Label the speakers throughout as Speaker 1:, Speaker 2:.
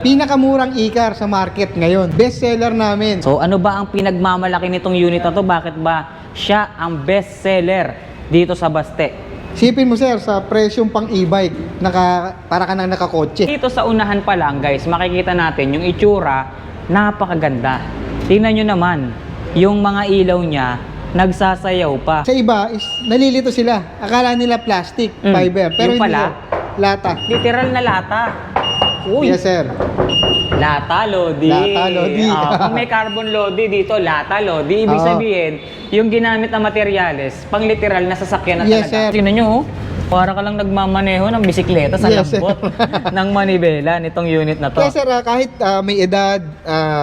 Speaker 1: Pinakamurang e-car sa market ngayon. Best seller namin.
Speaker 2: So ano ba ang pinagmamalaki nitong unit na to? Bakit ba siya ang best seller dito sa Baste?
Speaker 1: Sipin mo sir, sa presyong pang e-bike, para ka nang nakakotse.
Speaker 2: Dito sa unahan pa lang guys, makikita natin yung itsura, napakaganda. Tingnan nyo naman, yung mga ilaw niya, nagsasayaw pa.
Speaker 1: Sa iba, nalilito sila. Akala nila plastic, fiber. Pero
Speaker 2: Yung
Speaker 1: hindi
Speaker 2: pala,
Speaker 1: yun. Lata.
Speaker 2: literal na lata. Uy,
Speaker 1: Yes sir.
Speaker 2: lata lodi.
Speaker 1: Lata, lodi.
Speaker 2: Kung may carbon lodi dito, lata lodi. Ibig
Speaker 1: Oo.
Speaker 2: sabihin, yung ginamit na materyales, pang literal na sasakyan na
Speaker 1: Yes,
Speaker 2: talaga.
Speaker 1: sir.
Speaker 2: Tingnan nyo, oh. Para ka lang nagmamaneho ng bisikleta sa
Speaker 1: Yes, sir.
Speaker 2: lambot ng manibela nitong unit na to.
Speaker 1: Kaya sir, kahit may edad,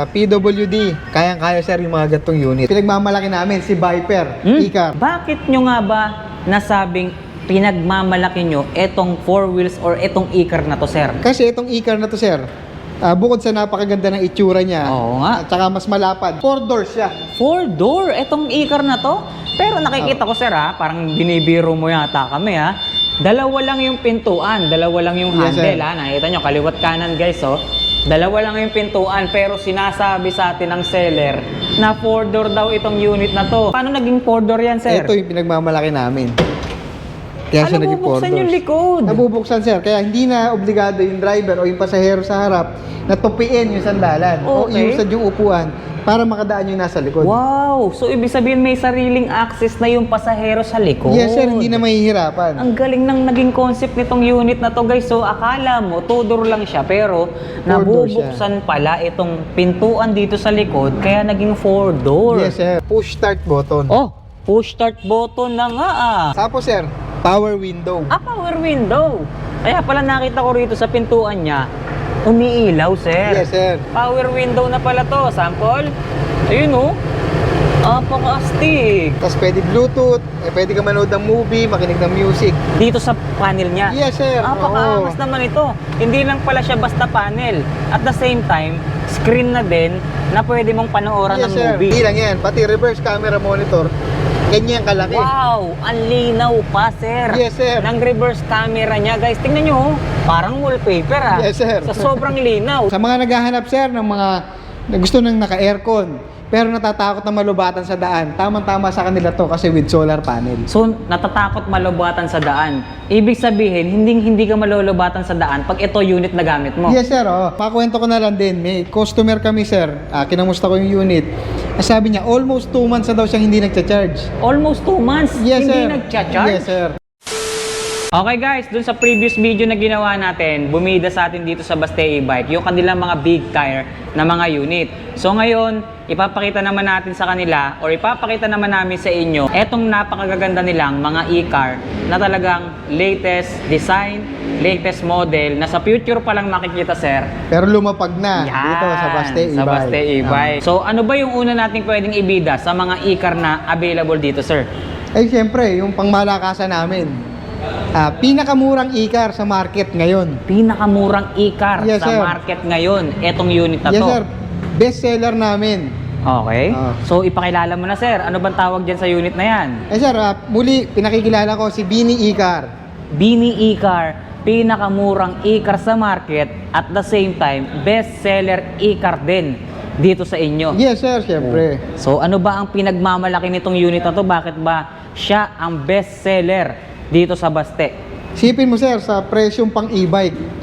Speaker 1: PWD, kayang-kaya sir yung mga gantong unit. Pinagmamalaki namin si Viper, e-car.
Speaker 2: Bakit nyo nga ba nasabing pinagmamalaki nyo etong 4 wheels or etong e-car na to, sir?
Speaker 1: Kasi itong e-car na to sir, bukod sa napakaganda ng itsura niya,
Speaker 2: Oo nga.
Speaker 1: at saka mas malapad, 4 doors siya.
Speaker 2: 4-door etong e-car na to. Pero nakikita ko, sir, parang binibiro mo yata kami, ha. Dalawa lang yung pintuan, dalawa lang yung
Speaker 1: Yes,
Speaker 2: handle,
Speaker 1: sir.
Speaker 2: Nakita nyo, kaliwat kanan, guys, oh. Dalawa lang yung pintuan, pero sinasabi sa atin ng seller na 4-door daw itong unit na to. Paano naging 4-door yan, sir?
Speaker 1: Ito yung pinagmamalaki namin. Kaya siya naging 4
Speaker 2: bubuksan
Speaker 1: doors.
Speaker 2: yung likod?
Speaker 1: Nabubuksan sir, kaya hindi na obligado yung driver o yung pasahero sa harap na tupiin yung sandalan o
Speaker 2: Okay.
Speaker 1: iusad yung upuan para makadaan yung nasa likod.
Speaker 2: Wow! So, ibig sabihin may sariling access na yung pasahero sa likod.
Speaker 1: Yes sir, hindi na mahihirapan.
Speaker 2: Ang galing ng naging concept nitong unit na to, guys. So, akala mo, 2-door lang siya, pero
Speaker 1: door
Speaker 2: nabubuksan pala itong pintuan dito sa likod, kaya naging 4-door.
Speaker 1: Yes sir, push start button.
Speaker 2: Oh, push start button na nga ah.
Speaker 1: Tapos sir, power window.
Speaker 2: Power window. Kaya pala nakita ko rito sa pintuan niya, umiilaw, sir.
Speaker 1: Yes sir.
Speaker 2: Power window na pala to. Sample. Ayun oh. Apaka-astig.
Speaker 1: Tapos pwede Bluetooth, pwede ka manood ng movie, makinig ng music.
Speaker 2: Dito sa panel niya.
Speaker 1: Yes sir.
Speaker 2: Napakaangas
Speaker 1: Oo.
Speaker 2: naman ito. Hindi lang pala siya basta panel. At the same time, screen na din na pwede mong panooran
Speaker 1: Yes
Speaker 2: ng
Speaker 1: sir.
Speaker 2: movie.
Speaker 1: Hindi lang yan, pati reverse camera monitor, ganyan kalaki.
Speaker 2: Wow! Ang linaw pa, sir.
Speaker 1: Yes, sir.
Speaker 2: Ng reverse camera niya, guys. Tingnan nyo, oh. Parang wallpaper, ah.
Speaker 1: Yes, sir.
Speaker 2: Sa sobrang linaw.
Speaker 1: Sa mga naghahanap sir ng mga na gusto nang naka-aircon pero natatakot na malubatan sa daan, tamang-tama sa kanila to kasi with solar panel.
Speaker 2: So, natatakot malubatan sa daan. Ibig sabihin, hindi ka malulubatan sa daan pag ito unit na gamit mo.
Speaker 1: Yes sir, pakwento ko na lang din. May customer kami sir, kinamusta ko yung unit. Sabi niya, almost 2 months na daw siyang hindi nagcha-charge.
Speaker 2: Almost 2 months,
Speaker 1: Yes
Speaker 2: hindi
Speaker 1: sir.
Speaker 2: nagcha-charge.
Speaker 1: Yes sir.
Speaker 2: Okay guys, dun sa previous video na ginawa natin, bumida sa atin dito sa Baste e-bike yung kanilang mga big tire na mga unit. So ngayon, ipapakita naman natin sa kanila or ipapakita naman namin sa inyo etong napakagaganda nilang mga e-car na talagang latest design, latest model na sa future pa lang makikita, sir.
Speaker 1: Pero lumapag na
Speaker 2: Yan,
Speaker 1: dito sa Baste e-bike.
Speaker 2: Sa Baste e-bike. So ano ba yung una nating pwedeng ibida sa mga e-car na available dito, sir?
Speaker 1: Eh siyempre, yung pangmalakasan namin. Pinakamurang e-car sa market ngayon.
Speaker 2: Pinakamurang e-car
Speaker 1: Yes,
Speaker 2: sa
Speaker 1: sir.
Speaker 2: market ngayon, etong unit na
Speaker 1: Yes
Speaker 2: to.
Speaker 1: sir, best seller namin.
Speaker 2: Okay.
Speaker 1: Ah.
Speaker 2: So, ipakilala mo na, sir. Ano bang tawag dyan sa unit na yan?
Speaker 1: Eh sir, muli pinakikilala ko si Bini e-car.
Speaker 2: Bini e-car, pinakamurang e-car sa market at the same time, best seller e-car din dito sa inyo.
Speaker 1: Yes sir, siyempre.
Speaker 2: So, ano ba ang pinagmamalaki nitong unit na to? Bakit ba siya ang best seller dito sa Baste?
Speaker 1: Sipin mo sir, sa presyong pang e-bike,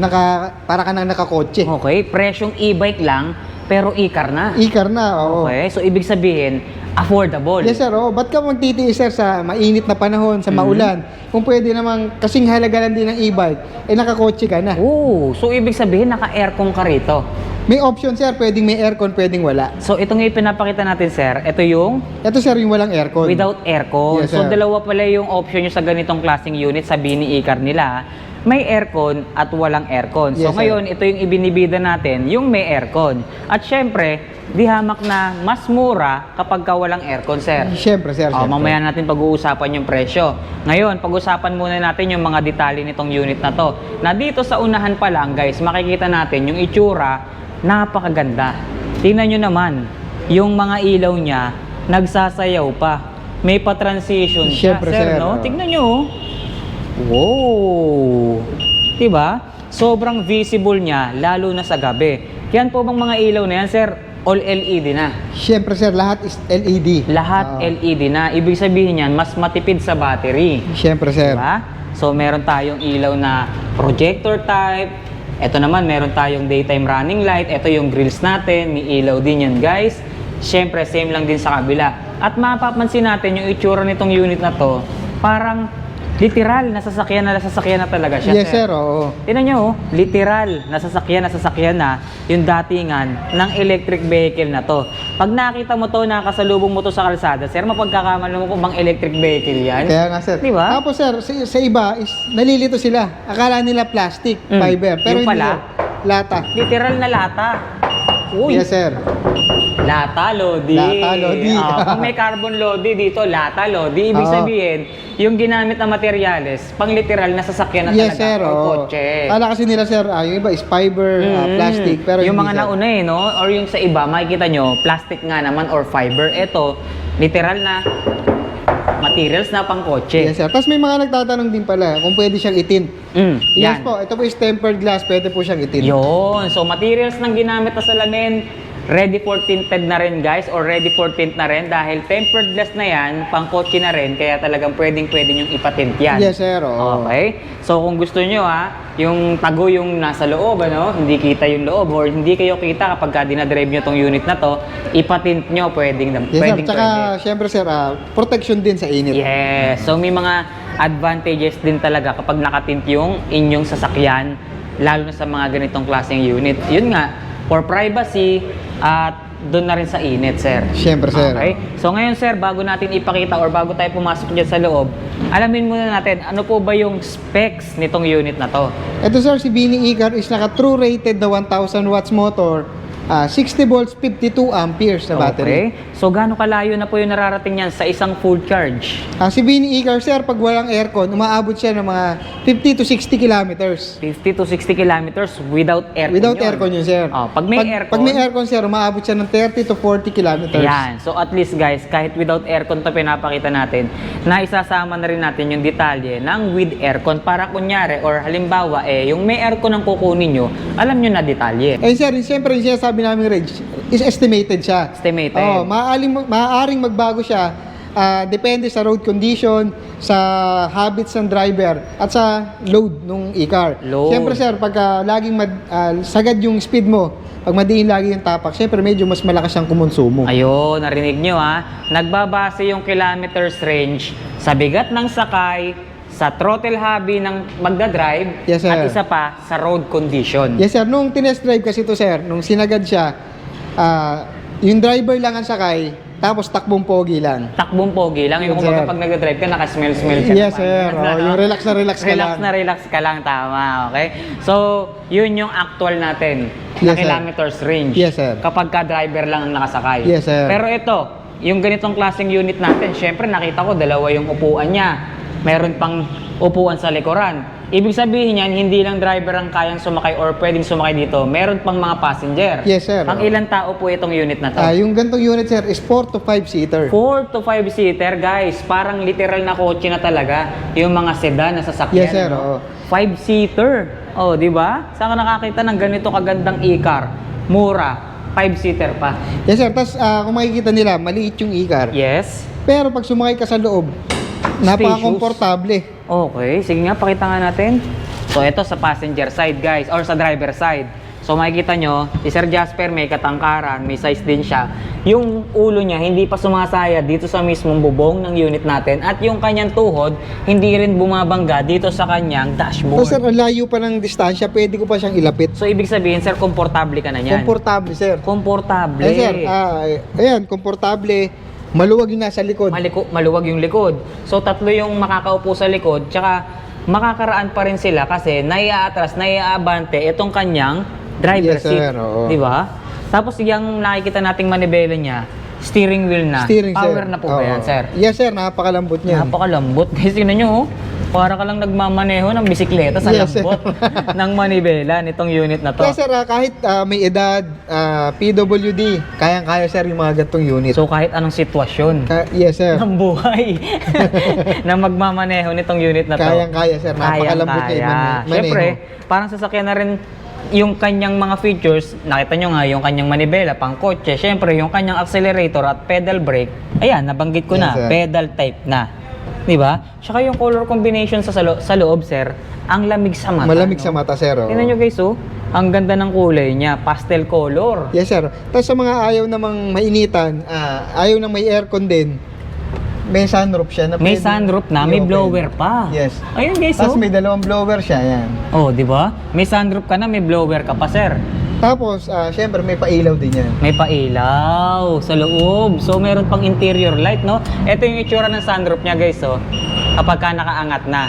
Speaker 1: para ka nang nakakotse.
Speaker 2: Okay, presyong e-bike lang, pero e-car na.
Speaker 1: E-car na, oo.
Speaker 2: Okay, so ibig sabihin, affordable.
Speaker 1: Yes sir, ba't ka magtitiis sir sa mainit na panahon, sa maulan? Kung pwede namang kasing halaga lang din ng e-bike, nakakotse ka na.
Speaker 2: Oh, so ibig sabihin, naka-aircon ka rito.
Speaker 1: May option sir, pwedeng may aircon, pwedeng wala.
Speaker 2: So itong ipinapakita natin, sir, ito yung
Speaker 1: Ito sir, yung walang aircon.
Speaker 2: without aircon.
Speaker 1: Yes,
Speaker 2: So
Speaker 1: sir.
Speaker 2: dalawa pala yung option nyo sa ganitong klaseng unit sa Bini e-car nila. May aircon at walang aircon. So
Speaker 1: Yes, sir.
Speaker 2: ngayon, ito yung ibinibida natin, yung may aircon. At syempre, di hamak na mas mura kapag ka walang aircon, sir.
Speaker 1: Siyempre sir, siyempre.
Speaker 2: Mamaya natin pag-uusapan yung presyo. Ngayon, pag-usapan muna natin yung mga detalye nitong unit na to. Na dito sa unahan pa lang, guys, makikita natin yung itsura, napakaganda. Tingnan nyo naman, yung mga ilaw niya, nagsasayaw pa. May pa-transition siya,
Speaker 1: Siyempre,
Speaker 2: sir,
Speaker 1: sir,
Speaker 2: no?
Speaker 1: oh.
Speaker 2: Tingnan nyo. Wow! Diba? sobrang visible niya, lalo na sa gabi. Yan po bang mga ilaw na yan, sir? All LED na.
Speaker 1: Siyempre sir, lahat is LED.
Speaker 2: Lahat LED na. Ibig sabihin yan, mas matipid sa battery.
Speaker 1: Siyempre sir.
Speaker 2: Diba? So, meron tayong ilaw na projector type. Ito naman, meron tayong daytime running light. Ito yung grills natin. May ilaw din yan, guys. Siyempre, same lang din sa kabila. At mapapansin natin yung itsura nitong unit na to, parang literal, nasasakyan na talaga siya,
Speaker 1: Yes sir, oo.
Speaker 2: Tingnan nyo, literal, nasasakyan na yung datingan ng electric vehicle na to. Pag nakita mo to, nakasalubong mo to sa kalsada, sir, mapagkakamali mo kung bang electric vehicle yan.
Speaker 1: Kaya nga sir.
Speaker 2: Diba?
Speaker 1: Tapos sir, sa iba is nalilito sila. Akala nila plastic, fiber. Pero
Speaker 2: Yung
Speaker 1: hindi
Speaker 2: pala?
Speaker 1: sir. Lata.
Speaker 2: Literal na lata. Uy,
Speaker 1: Yes sir.
Speaker 2: lata lodi.
Speaker 1: Lata, lodi.
Speaker 2: Kung may carbon lodi dito, lata lodi. Ibig
Speaker 1: Oo.
Speaker 2: sabihin, yung ginamit na materyales, pang literal na sasakyan na
Speaker 1: Yes
Speaker 2: talaga.
Speaker 1: sir,
Speaker 2: O
Speaker 1: oo.
Speaker 2: kotse.
Speaker 1: Kala kasi nila sir, yung iba is fiber, plastic. Pero
Speaker 2: yung
Speaker 1: hindi,
Speaker 2: mga
Speaker 1: sir.
Speaker 2: nauna no? Or yung sa iba, makikita nyo, plastic nga naman or fiber. Ito, literal na materials na pang kotse.
Speaker 1: Yes sir. Tapos may mga nagtatanong din pala kung pwede siyang itint. Yes
Speaker 2: Yan.
Speaker 1: po, ito po is tempered glass, pwede po siyang itint.
Speaker 2: Yun. So, materials ng ginamit na salamin, ready for tinted na rin, guys, or ready for tint na rin dahil tempered glass na yan, pang kotse na rin, kaya talagang pwede nyong ipatint yan.
Speaker 1: Yes sir, oo.
Speaker 2: Okay? So, kung gusto nyo yung tago yung nasa loob, hindi kita yung loob, or hindi kayo kita kapag dinadrive nyo tong unit na to, ipatint nyo,
Speaker 1: Yes sir,
Speaker 2: pwedeng
Speaker 1: tsaka syempre sir, protection din sa init.
Speaker 2: Yes. So, may mga advantages din talaga kapag nakatint yung inyong sasakyan, lalo na sa mga ganitong klaseng unit. Yun nga, for privacy at doon na rin sa init, sir.
Speaker 1: Syempre sir.
Speaker 2: Okay? So ngayon, sir, bago natin ipakita or bago tayo pumasok dyan sa loob, alamin muna natin, ano po ba yung specs nitong unit na to?
Speaker 1: Ito sir, si Bini Icar is naka true rated na 1000 watts motor, 60 volts, 52 amperes na battery.
Speaker 2: Okay? So gaano kalayo na po yung nararating yan sa isang full charge?
Speaker 1: Si Bini Icar sir, pag walang aircon, umaabot siya ng mga 50 to 60 kilometers.
Speaker 2: 50 to 60 kilometers without aircon
Speaker 1: Without
Speaker 2: yun.
Speaker 1: aircon yun sir.
Speaker 2: Pag may aircon,
Speaker 1: Pag may aircon sir, umaabot siya ng 30 to 40 kilometers.
Speaker 2: Ayan. So at least guys, kahit without aircon to pinapakita natin, na isasama na rin natin yung detalye ng with aircon para kunyari or halimbawa yung may aircon ang kukunin nyo, alam nyo na detalye.
Speaker 1: Eh sir, siyempre yung sinasabi namin range is estimated siya.
Speaker 2: Estimated.
Speaker 1: Maaaring magbago siya depende sa road condition, sa habits ng driver, at sa load ng e-car.
Speaker 2: Load.
Speaker 1: Siyempre sir, pagka laging sagad yung speed mo, pag madiin lagi yung tapak, siyempre medyo mas malakas ang kumonsumo.
Speaker 2: Ayun, narinig nyo nagbabase yung kilometers range sa bigat ng sakay, sa throttle hobby ng magdadrive,
Speaker 1: Yes, sir.
Speaker 2: at isa pa sa road condition.
Speaker 1: Yes sir, nung tinest drive kasi to sir, nung sinagad siya, yung driver lang ang sakay, tapos takbong pogi lang.
Speaker 2: Takbong pogi lang. Yung
Speaker 1: Yes,
Speaker 2: kumbaga
Speaker 1: sir.
Speaker 2: pag nagdadrive ka, nakasmell-smell ka
Speaker 1: Yes
Speaker 2: naman.
Speaker 1: sir, yung relax na relax ka lang.
Speaker 2: Relax ka lang, tama, okay? So, yun yung actual natin na
Speaker 1: Yes, sir.
Speaker 2: kilometers range.
Speaker 1: Yes, sir.
Speaker 2: Kapag ka-driver lang ang nakasakay.
Speaker 1: Yes, sir.
Speaker 2: Pero ito, yung ganitong klaseng unit natin, syempre nakita ko dalawa yung upuan niya. Meron pang upuan sa likuran. Ibig sabihin yan, hindi lang driver ang kayang sumakay or pwedeng sumakay dito. Meron pang mga passenger.
Speaker 1: Yes, sir.
Speaker 2: Pang ilang tao po itong unit na to?
Speaker 1: Yung gantong unit sir is 4 to 5 seater.
Speaker 2: 4 to 5 seater, guys. Parang literal na kotse na talaga. Yung mga sedan na sasakyan.
Speaker 1: Yes, sir, oo.
Speaker 2: 5 seater. Oh, di ba? Saan ka nakakita ng ganito kagandang e-car? Mura. 5 seater pa.
Speaker 1: Yes sir, tapos kung makikita nila, maliit yung e-car.
Speaker 2: Yes.
Speaker 1: Pero pag sumakay ka sa loob, napaka-komportable.
Speaker 2: Okay, sige nga, pakita nga natin. So, ito sa passenger side, guys, or sa driver side. So, makikita nyo, si Sir Jasper may katangkaran, may size din siya. Yung ulo niya, hindi pa sumasaya dito sa mismong bubong ng unit natin. At yung kanyang tuhod, hindi rin bumabangga dito sa kanyang
Speaker 1: So
Speaker 2: dashboard.
Speaker 1: sir, ang layo pa ng distansya, pwede ko pa siyang ilapit.
Speaker 2: So, ibig sabihin, sir, komportable ka na yan.
Speaker 1: Komportable sir.
Speaker 2: Komportable.
Speaker 1: Eh sir, ayan, komportable. Maluwag yung nasa likod.
Speaker 2: Maluwag yung likod. So, tatlo yung makakaupo sa likod, tsaka makakaraan pa rin sila kasi naiaatras, naiaabante itong kanyang driver
Speaker 1: Yes,
Speaker 2: seat.
Speaker 1: sir, oo.
Speaker 2: Di ba? Tapos yung nakikita nating manibela niya, steering wheel na.
Speaker 1: Steering,
Speaker 2: Power
Speaker 1: sir.
Speaker 2: na po ba
Speaker 1: Oo.
Speaker 2: yan, sir?
Speaker 1: Yes sir, napakalambot niya.
Speaker 2: Napakalambot. Guys, tingnan nyo, Para ka lang nagmamaneho ng bisikleta sa
Speaker 1: Yes, sir.
Speaker 2: lambot ng manibela nitong unit na to.
Speaker 1: Kaya sir, kahit may edad, PWD, kayang-kaya sir yung mga gantong unit.
Speaker 2: So kahit anong sitwasyon
Speaker 1: Yes sir,
Speaker 2: ng buhay na magmamaneho nitong unit na to.
Speaker 1: kayang-kaya sir, napakalambot niya yung maneho.
Speaker 2: Siyempre, parang sasakyan na rin yung kanyang mga features. Nakita nyo nga yung kanyang manibela, pang kotse. Siyempre, yung kanyang accelerator at pedal brake. Ayan, nabanggit ko
Speaker 1: Yes,
Speaker 2: na,
Speaker 1: sir.
Speaker 2: pedal type na. Di ba? Tsaka yung color combination sa loob, sir, ang lamig sa mata.
Speaker 1: Malamig
Speaker 2: no?
Speaker 1: sa mata sir. Oh.
Speaker 2: Tingnan nyo guys, oh. Ang ganda ng kulay niya, pastel color.
Speaker 1: Yes sir. Tapos sa mga ayaw namang mainitan, ayaw nang may aircon din, may sunroof siya na
Speaker 2: May
Speaker 1: pwede
Speaker 2: sunroof na, may
Speaker 1: i-open.
Speaker 2: blower pa.
Speaker 1: Yes.
Speaker 2: Ayun guys,
Speaker 1: Tapos
Speaker 2: oh.
Speaker 1: may dalawang blower siya, yan.
Speaker 2: Oh, di ba? May sunroof ka na, may blower ka pa, sir.
Speaker 1: Tapos, syempre may pailaw din yan.
Speaker 2: May pailaw sa loob. So, meron pang interior light, no? Ito yung itsura ng sunroof niya, guys, oh. Kapag ka nakaangat na.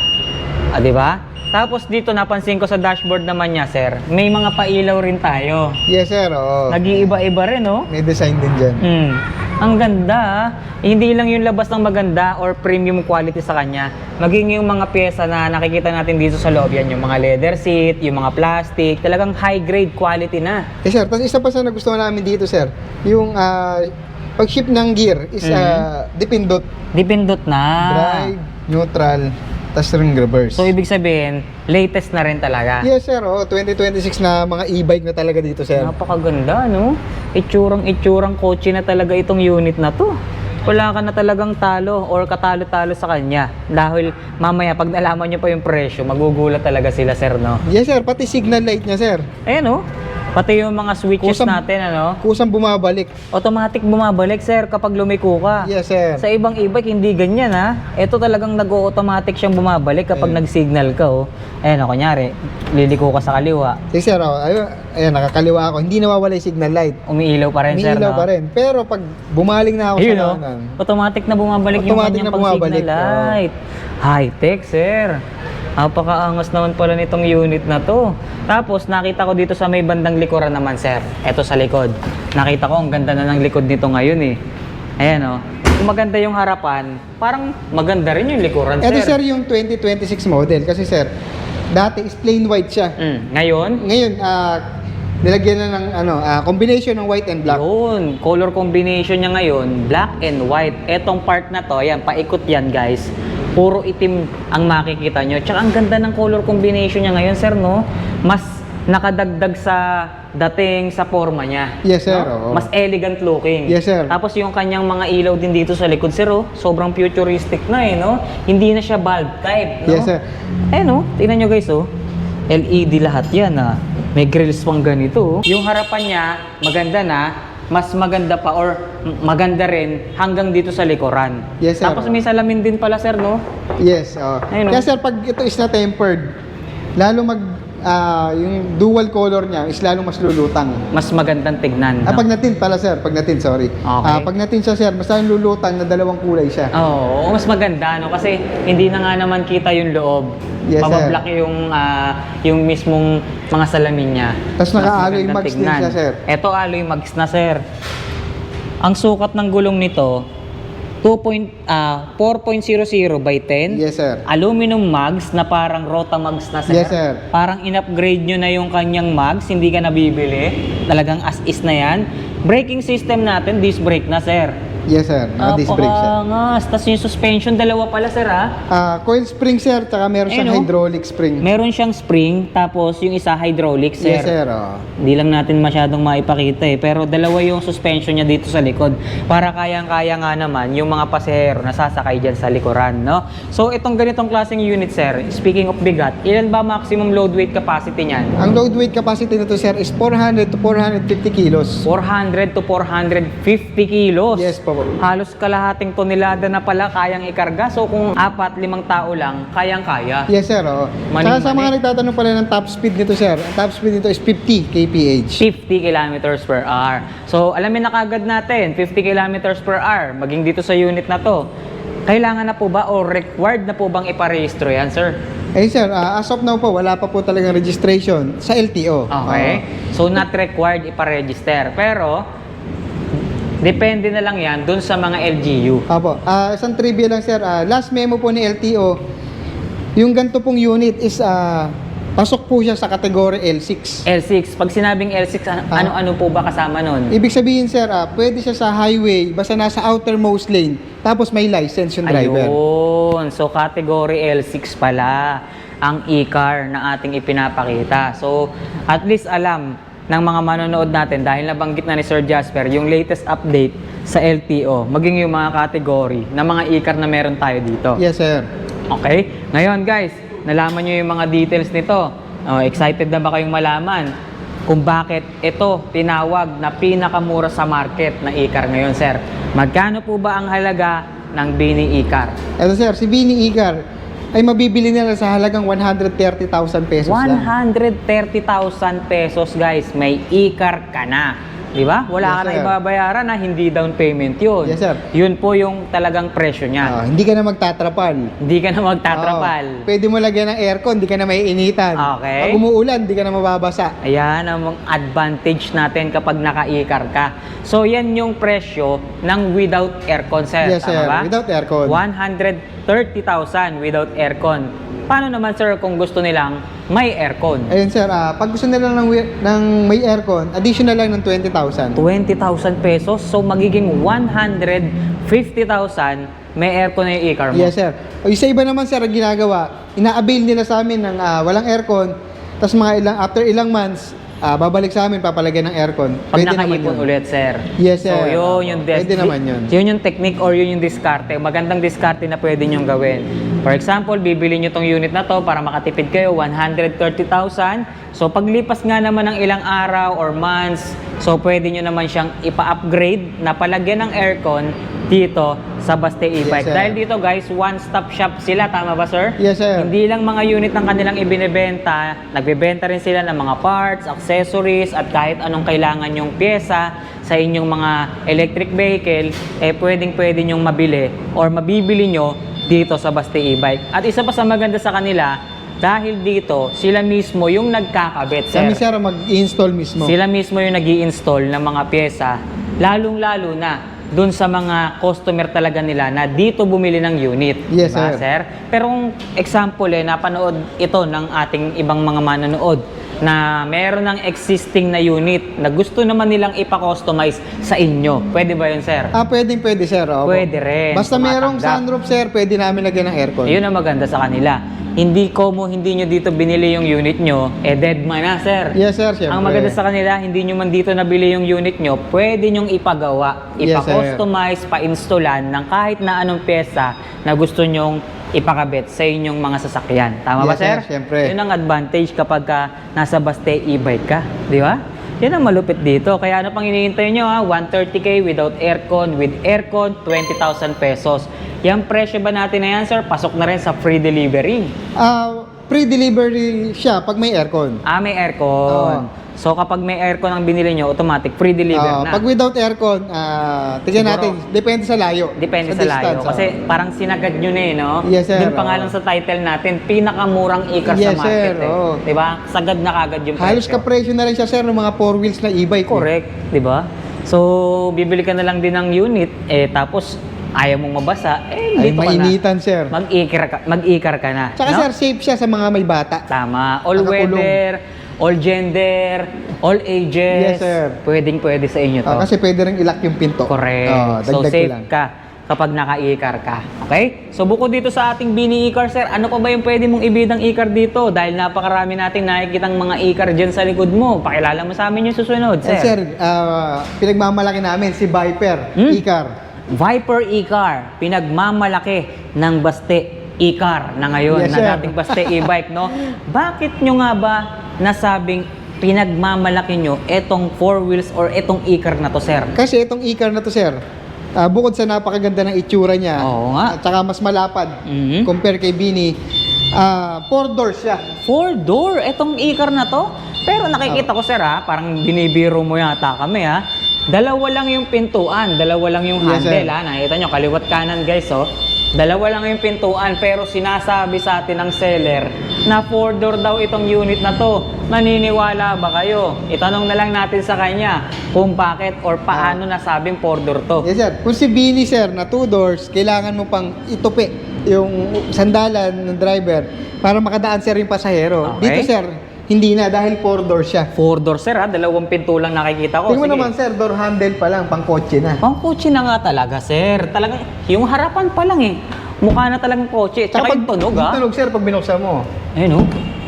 Speaker 2: Di ba? Tapos dito, napansin ko sa dashboard naman niya, sir, may mga pailaw rin tayo.
Speaker 1: Yes sir, oo.
Speaker 2: Nag-iiba-iba rin, no?
Speaker 1: May design din dyan.
Speaker 2: Ang ganda, ah. Hindi lang yung labas ng maganda or premium quality sa kanya. Maging yung mga pyesa na nakikita natin dito sa loob, yan yung mga leather seat, yung mga plastic, talagang high grade quality na.
Speaker 1: Yes sir, tapos isa pa sa nagustuhan namin dito sir, yung pag-shift ng gear is dipindot.
Speaker 2: Dipindot na.
Speaker 1: Drive, neutral, tapos ring reverse.
Speaker 2: So, ibig sabihin, latest na rin talaga.
Speaker 1: Yes sir, 2026 na mga e-bike na talaga dito sir.
Speaker 2: Napakaganda, no? Itsurang kotse na talaga itong unit na to. Wala ka na talagang talo or katalo-talo sa kanya. Dahil mamaya, pag nalaman nyo pa yung presyo, magugulat talaga sila, sir, no?
Speaker 1: Yes sir, pati signal light niya sir.
Speaker 2: Ayan, no? Pati yung mga switches natin, ano?
Speaker 1: Kusang bumabalik.
Speaker 2: Automatic bumabalik, sir, kapag lumiko ka.
Speaker 1: Yes sir.
Speaker 2: Sa ibang e-bike, hindi ganyan, ha? Ito talagang nag-automatic siyang bumabalik kapag nag-signal ka, oh. Ayan, kunyari, liliko ka sa kaliwa.
Speaker 1: Yes sir, ayan, nakakaliwa ako. Hindi nawawala yung signal light.
Speaker 2: Umiilaw pa rin, sir,
Speaker 1: Umiilaw
Speaker 2: no?
Speaker 1: pa rin. Pero pag bumaling na ako
Speaker 2: Ayun,
Speaker 1: sa
Speaker 2: no?
Speaker 1: kanan,
Speaker 2: Automatic na bumabalik yung
Speaker 1: Automatic
Speaker 2: kanyang
Speaker 1: na bumabalik,
Speaker 2: pang-signal light. High-tech, sir. Napakaangas naman pala nitong unit na to. Tapos, nakita ko dito sa may bandang likuran naman, sir. Eto sa likod. Nakita ko, ang ganda na ng likod nito ngayon, eh. Ayan, oh. Kung maganda yung harapan, parang maganda rin yung likuran,
Speaker 1: ito
Speaker 2: sir.
Speaker 1: sir yung 2026 model. Kasi sir, dati is plain white siya.
Speaker 2: Ngayon,
Speaker 1: Ngayon, nilagyan na ng combination ng white and black.
Speaker 2: yun, color combination niya ngayon, black and white. Etong part na to, ayan, paikot yan, guys. Puro itim ang makikita nyo. Tsaka ang ganda ng color combination niya ngayon, sir, no? Mas nakadagdag sa dating sa forma niya.
Speaker 1: Yes, sir.
Speaker 2: No?
Speaker 1: Oo.
Speaker 2: Mas elegant looking.
Speaker 1: Yes, sir.
Speaker 2: Tapos yung kanyang mga ilaw din dito sa likod, sir, oh, sobrang futuristic na, eh, no? Hindi na siya bulb type, no?
Speaker 1: Yes, sir.
Speaker 2: Eh, no? Tingnan nyo, guys, oh. LED lahat yan, ah. May grills pang ganito, oh. Yung harapan niya, maganda na. Mas maganda pa or maganda rin hanggang dito sa likuran.
Speaker 1: Yes, sir.
Speaker 2: Tapos may salamin din pala, sir, no?
Speaker 1: Yes,
Speaker 2: Ayun,
Speaker 1: Kaya sir, pag ito is na tempered, lalo yung dual color niya is lalo mas lulutang.
Speaker 2: Mas magandang tignan. No?
Speaker 1: Pag natin pala sir, pag natin, sorry.
Speaker 2: Okay.
Speaker 1: Pag natin siya sir, mas lalong lulutang na dalawang kulay siya.
Speaker 2: Oo, mas maganda, no? Kasi hindi na nga naman kita yung loob.
Speaker 1: Yes, sir.
Speaker 2: Mabablock yung mismong mga salamin niya.
Speaker 1: Tapos
Speaker 2: Mas
Speaker 1: naka-alloy
Speaker 2: magandang
Speaker 1: mags din
Speaker 2: tignan.
Speaker 1: siya, sir.
Speaker 2: Ito alloy mags na, sir. Ang sukat ng gulong nito, 4.00 by 10.
Speaker 1: Yes sir.
Speaker 2: Aluminum mags na parang Rota mags na, sir.
Speaker 1: Yes, sir.
Speaker 2: Parang in-upgrade nyo na yung kanyang mags, hindi ka nabibili. Talagang as is na yan. Braking system natin, disc brake na, sir.
Speaker 1: Yes sir, disc brake siya.
Speaker 2: Napakaangas. Tapos yung suspension, dalawa pala, sir, ha?
Speaker 1: Coil spring sir, tsaka meron siyang
Speaker 2: Ayun, oh.
Speaker 1: hydraulic spring.
Speaker 2: Meron siyang spring, tapos yung isa hydraulic, sir.
Speaker 1: Yes sir,
Speaker 2: Hindi lang natin masyadong maipakita, eh. Pero dalawa yung suspension niya dito sa likod. Para kayang-kaya nga naman yung mga pasahero na sasakay dyan sa likuran, no? So, itong ganitong klaseng unit, sir, speaking of bigat, ilan ba maximum load weight capacity niyan?
Speaker 1: Ang load weight capacity nito sir is 400 to 450 kilos.
Speaker 2: 400 to 450 kilos.
Speaker 1: Yes po.
Speaker 2: Halos kalahating tonelada na pala kayang ikarga. So kung 4-5 tao lang, kayang-kaya.
Speaker 1: Yes sir, Tsaka sa mga nagtatanong pala ng top speed nito sir, ang top speed nito is 50 kph.
Speaker 2: 50 kilometers per hour. So alamin na kagad natin, 50 kilometers per hour, maging dito sa unit na to. Kailangan na po ba o required na po bang iparehistro yan, sir?
Speaker 1: Eh sir, as of now po, wala pa po talagang registration sa LTO.
Speaker 2: Okay. So not required iparegister. Pero depende na lang yan dun sa mga LGU.
Speaker 1: Apo. Isang trivia lang sir, last memo po ni LTO, Yung ganito pong unit is pasok po siya sa category L6.
Speaker 2: L6. Pag sinabing L6, ano-ano po ba kasama nun?
Speaker 1: Ibig sabihin sir, pwede siya sa highway basta nasa outermost lane tapos may license yung driver.
Speaker 2: Ayun. So, category L6 pala ang e-car na ating ipinapakita. So, at least alam ng mga manonood natin dahil nabanggit na ni Sir Jasper yung latest update sa LTO, maging yung mga category na mga e-car na meron tayo dito.
Speaker 1: Yes sir.
Speaker 2: Okay? Ngayon guys, nalaman nyo yung mga details nito. Excited na ba kayong malaman kung bakit ito tinawag na pinakamura sa market na e-car ngayon, sir? Magkano po ba ang halaga ng Bini e-car?
Speaker 1: Ito sir, si Bini e-car ay mabibili nila sa halagang 130,000 pesos lang.
Speaker 2: 130,000 pesos guys, may e-car ka na. Di ba? Wala
Speaker 1: Yes,
Speaker 2: ka na
Speaker 1: sir.
Speaker 2: ibabayaran na hindi down payment yun.
Speaker 1: Yes, sir.
Speaker 2: Yun po yung talagang presyo niya.
Speaker 1: Hindi ka na magtatrapal.
Speaker 2: Hindi ka na magtatrapal.
Speaker 1: Pwede mo lagyan ng aircon, di ka na maiinitan.
Speaker 2: Okay.
Speaker 1: Pag umuulan, di ka na mababasa.
Speaker 2: Ayan ang advantage natin kapag naka-e-car ka. So, yan yung presyo ng without aircon, sir.
Speaker 1: Yes,
Speaker 2: Tama
Speaker 1: sir.
Speaker 2: ba?
Speaker 1: Without aircon.
Speaker 2: 130,000 without aircon. Paano naman, sir, kung gusto nilang may aircon?
Speaker 1: Ayun sir, pag gusto nila ng may aircon, additional lang ng 20,000.
Speaker 2: 20,000 pesos. So, magiging 150,000 may aircon na yung e-car mo.
Speaker 1: Yes sir. O yung sa iba naman sir, ang ginagawa, ina-avail nila sa amin ng walang aircon, tapos after ilang months, babalik sa amin, papalagyan ng aircon.
Speaker 2: Pag
Speaker 1: Pwede naman
Speaker 2: nakaipon
Speaker 1: yun.
Speaker 2: ulit, sir.
Speaker 1: Yes, sir.
Speaker 2: So, yun yung
Speaker 1: Pwede naman yun.
Speaker 2: Yun yung technique or yun yung diskarte. Magandang diskarte na pwede nyong gawin. For example, bibili nyo tong unit na to para makatipid kayo, 130,000. So, paglipas nga naman ng ilang araw or months, so pwede nyo naman siyang ipa-upgrade na palagyan ng aircon dito sa Baste e-bike.
Speaker 1: Yes, sir.
Speaker 2: Dahil dito guys, one-stop shop sila. Tama ba, sir?
Speaker 1: Yes, sir.
Speaker 2: Hindi lang mga unit ang kanilang ibinebenta, nagbebenta rin sila ng mga parts, accessories, at kahit anong kailangan yung pyesa sa inyong mga electric vehicle, pwedeng-pwede nyong mabili or mabibili nyo dito sa Baste e-bike. At isa pa sa maganda sa kanila, dahil dito, sila mismo yung nagkakabit, sir.
Speaker 1: Kami sir, mag-install mismo.
Speaker 2: Sila mismo yung nag-i-install ng mga pyesa, lalong-lalo na dun sa mga customer talaga nila na dito bumili ng unit.
Speaker 1: Yes,
Speaker 2: Diba,
Speaker 1: sir.
Speaker 2: Pero kung example napanood ito ng ating ibang mga manonood na meron ng existing na unit na gusto naman nilang ipa-customize sa inyo. Pwede ba yun, sir?
Speaker 1: Pwede sir. Opo.
Speaker 2: Pwede rin.
Speaker 1: Basta merong
Speaker 2: Tumatanggap.
Speaker 1: sunroof sir, pwede namin lagyan ng aircon.
Speaker 2: Yun ang maganda sa kanila. Hindi nyo dito binili yung unit nyo, dead man na, sir.
Speaker 1: Yes sir, syempre.
Speaker 2: Ang maganda sa kanila, hindi nyo man dito nabili yung unit nyo, pwede nyong ipagawa,
Speaker 1: Yes,
Speaker 2: ipa-customize, pa-installan ng kahit na anong pyesa na gusto nyong ipakabit sa inyong mga sasakyan. Tama ba,
Speaker 1: Yes,
Speaker 2: sir?
Speaker 1: sir, syempre.
Speaker 2: Yun ang advantage kapag nasa Baste e-bike ka. Di ba? Yan ang malupit dito. Kaya ano pang hinihintay nyo, 130K without aircon, with aircon, 20,000 pesos. Yung presyo ba natin na yan, sir? Pasok na rin sa free delivery.
Speaker 1: Free delivery siya pag may aircon.
Speaker 2: May aircon. So kapag may aircon ang binili nyo, automatic free deliver na.
Speaker 1: Pag without aircon, tignan
Speaker 2: Siguro,
Speaker 1: natin, depende sa layo.
Speaker 2: Depende sa layo.
Speaker 1: distance,
Speaker 2: Kasi parang sinagad nyo na no?
Speaker 1: Yes, sir.
Speaker 2: Doon pa nga lang sa title natin, pinakamurang e-car
Speaker 1: Yes,
Speaker 2: sa market.
Speaker 1: sir. Oo.
Speaker 2: Diba? Sagad na kagad yung presyo.
Speaker 1: halos kapresyo na rin siya sir ng mga 4 wheels na e-bike.
Speaker 2: Correct. Diba? So, bibili ka na lang din ng unit, tapos ayaw mong mabasa,
Speaker 1: Ay,
Speaker 2: dito ka na.
Speaker 1: mainitan sir.
Speaker 2: Mag-e-car ka na.
Speaker 1: Tsaka
Speaker 2: no?
Speaker 1: sir, safe siya sa mga may bata.
Speaker 2: Tama. All
Speaker 1: Nakakulong.
Speaker 2: weather, all gender, all ages.
Speaker 1: Yes, sir.
Speaker 2: Pwedeng-pwede sa inyo to.
Speaker 1: Kasi pwede rin ilock yung pinto.
Speaker 2: Correct. So,
Speaker 1: dagdag ko
Speaker 2: safe
Speaker 1: lang.
Speaker 2: ka kapag naka-e-car ka. Okay? So, bukod dito sa ating Bini e-car, sir, ano pa ba yung pwede mong ibidang e-car dito? Dahil napakarami nating nakikitang mga e-car dyan sa likod mo. Pakilala mo sa amin yung susunod, sir.
Speaker 1: Sir, pinagmamalaki namin si Viper e-car.
Speaker 2: Viper e-car, pinagmamalaki ng Baste e-car na ngayon,
Speaker 1: Yes,
Speaker 2: na
Speaker 1: sir.
Speaker 2: dating Baste e-bike, no? Bakit nyo nga ba nasabing pinagmamalaki nyo etong 4 wheels or etong e-car na to, sir?
Speaker 1: Kasi itong e-car na to sir, bukod sa napakaganda ng itsura niya,
Speaker 2: Oo nga.
Speaker 1: at saka mas malapad
Speaker 2: Mhm.
Speaker 1: compare kay Bini, 4 doors siya.
Speaker 2: 4-door, etong e-car na to. Pero nakikita ko, sir, parang binibiro mo yata kami, Dalawa lang yung pintuan, dalawa lang yung
Speaker 1: Yes,
Speaker 2: handle,
Speaker 1: sir.
Speaker 2: Nakikita nyo, kaliwat kanan, guys, Dalawa lang yung pintuan, pero sinasabi sa atin ng seller na 4-door daw itong unit na to. Naniniwala ba kayo? Itanong na lang natin sa kanya kung bakit or paano nasabing 4-door to.
Speaker 1: Yes sir, kung si Bini sir na 2 doors, kailangan mo pang itupi. yung sandalan ng driver para makadaan sir yung pasahero.
Speaker 2: Okay.
Speaker 1: Dito sir, hindi na dahil 4-door siya.
Speaker 2: 4-door sir ha, 2 pinto lang nakikita ko.
Speaker 1: Tingnan mo
Speaker 2: Sige.
Speaker 1: naman sir, door handle pa lang, pang kotse na.
Speaker 2: Pang kotse na nga talaga sir. Talagang, yung harapan pa lang eh. Mukha na talagang kotse. Tsaka yung tunog ha.
Speaker 1: Yung tunog sir, pag binuksan mo.
Speaker 2: Ayun oh.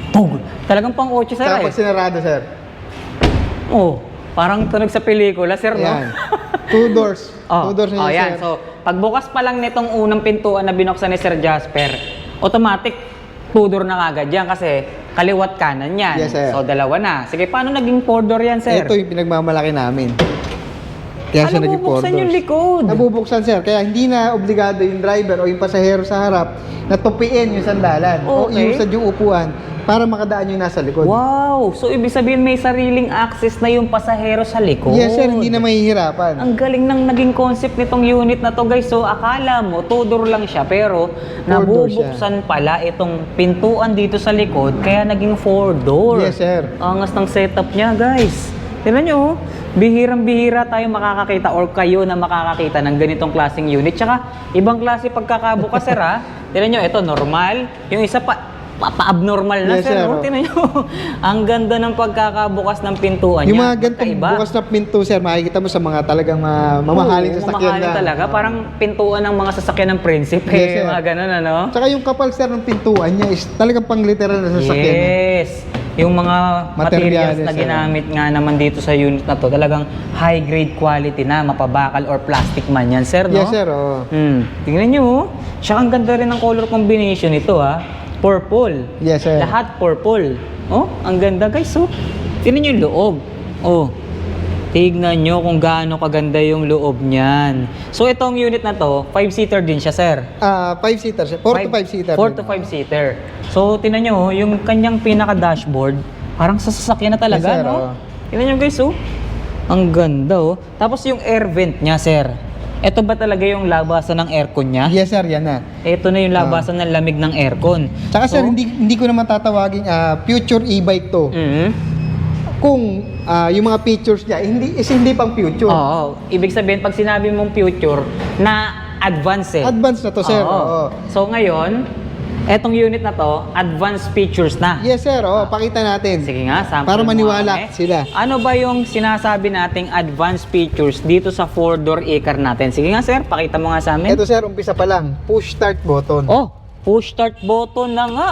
Speaker 2: Tug. Talagang pang kotse sir
Speaker 1: Saka
Speaker 2: eh.
Speaker 1: pag sinarado sir.
Speaker 2: Oh, parang tunog sa pelikula sir no?
Speaker 1: Yan. 2 doors.
Speaker 2: Oh,
Speaker 1: 2 doors na
Speaker 2: oh,
Speaker 1: yun,
Speaker 2: yan.
Speaker 1: sir.
Speaker 2: So, pagbukas pa lang nitong unang pintuan na binuksan ni Sir Jasper, automatic 2-door na agad yan kasi kaliwat kanan yan.
Speaker 1: Yes, sir.
Speaker 2: So, dalawa na. Sige, paano naging 4-door yan, sir?
Speaker 1: Ito yung pinagmamalaki namin. Kaya siya naging 4
Speaker 2: bubuksan
Speaker 1: doors.
Speaker 2: yung likod.
Speaker 1: Nabubuksan sir, kaya hindi na obligado yung driver o yung pasahero sa harap na tupiin yung sandalan o
Speaker 2: Okay.
Speaker 1: iusad yung upuan para makadaan yung nasa likod.
Speaker 2: Wow! So, ibig sabihin may sariling access na yung pasahero sa likod.
Speaker 1: Yes sir, hindi na mahihirapan.
Speaker 2: Ang galing ng naging concept nitong unit na to guys. So akala mo 2-door lang siya pero
Speaker 1: 4-door
Speaker 2: nabubuksan pala itong pintuan dito sa likod kaya naging 4-door.
Speaker 1: Yes sir.
Speaker 2: Angas ng setup niya guys. Tignan nyo, oh. Bihirang-bihira tayo makakakita or kayo na makakakita ng ganitong klaseng unit. Tsaka ibang klase pagkakabukas sir ha. Tignan nyo, ito normal. Yung isa pa-abnormal na
Speaker 1: Yes,
Speaker 2: sir.
Speaker 1: sir,
Speaker 2: Oh.
Speaker 1: oh.
Speaker 2: Tignan nyo, ang ganda ng pagkakabukas ng pintuan
Speaker 1: Yung
Speaker 2: niya.
Speaker 1: mga ganitong
Speaker 2: Magkaiba.
Speaker 1: bukas na pinto sir, makikita mo sa mga talagang mamahaling
Speaker 2: Oo,
Speaker 1: sasakyan
Speaker 2: mamahalin
Speaker 1: na.
Speaker 2: talaga. Parang pintuan ng mga sasakyan ng prinsipe.
Speaker 1: Yes, sir.
Speaker 2: Mga ganun, ano?
Speaker 1: Tsaka yung kapal sir ng pintuan niya is talagang pang literal na sasakyan.
Speaker 2: Yes. Yung mga materials
Speaker 1: Materyales,
Speaker 2: na
Speaker 1: sir.
Speaker 2: ginamit nga naman dito sa unit na to, talagang high grade quality na, mapabakal or plastic man yan, sir, no?
Speaker 1: Yes sir, oo.
Speaker 2: Tingnan nyo, oh. Tsaka ang ganda rin ng color combination nito, ha? Purple.
Speaker 1: Yes sir.
Speaker 2: Lahat purple. Oh, ang ganda, guys, oh. Tingnan nyo yung loob. Oh. Tignan nyo kung gaano kaganda yung loob niyan. So, itong unit na to, 5-seater din siya, sir.
Speaker 1: 5-seater sir. 4 to 5-seater.
Speaker 2: 4 to 5-seater. So, tinan nyo, yung kanyang pinaka-dashboard, parang sa sasakyan na talaga,
Speaker 1: Yes, sir,
Speaker 2: no?
Speaker 1: oo.
Speaker 2: Tinan nyo, guys, oh. Ang ganda, oh. Tapos yung air vent niya, sir. Ito ba talaga yung labasan ng aircon niya?
Speaker 1: Yes sir, yan na.
Speaker 2: Ito na yung labasan ng lamig ng aircon.
Speaker 1: Tsaka sir, hindi ko naman tatawagin future e-bike to. Kung yung mga features niya, hindi pang future.
Speaker 2: Oo. Ibig sabihin, pag sinabi mong future, na advance eh.
Speaker 1: Advanced na to sir.
Speaker 2: Oo.
Speaker 1: Oo.
Speaker 2: So ngayon, etong unit na to, advanced features na.
Speaker 1: Yes sir, pakita natin.
Speaker 2: Sige nga, sample
Speaker 1: Para
Speaker 2: mo
Speaker 1: maniwala
Speaker 2: kami.
Speaker 1: sila.
Speaker 2: Ano ba yung sinasabi nating advanced features dito sa 4-door e-car natin? Sige nga sir, pakita mo nga sa amin.
Speaker 1: Ito sir, umpisa pa lang, push start button.
Speaker 2: Oh, push start button na nga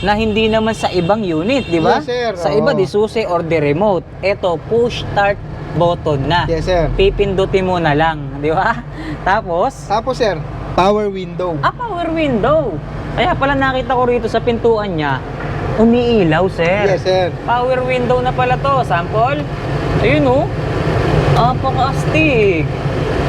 Speaker 2: na hindi naman sa ibang unit, di ba?
Speaker 1: Yes, sir.
Speaker 2: Sa iba,
Speaker 1: Oo.
Speaker 2: di susi or di remote. Ito, push start button na.
Speaker 1: Yes sir.
Speaker 2: Pipindutin mo na lang, di ba? Tapos,
Speaker 1: Tapos sir, power window.
Speaker 2: power window. Kaya pala nakita ko rito sa pintuan niya, umiilaw, sir.
Speaker 1: Yes sir.
Speaker 2: Power window na pala to. Sample. Ayun, oh. Apaka-astig.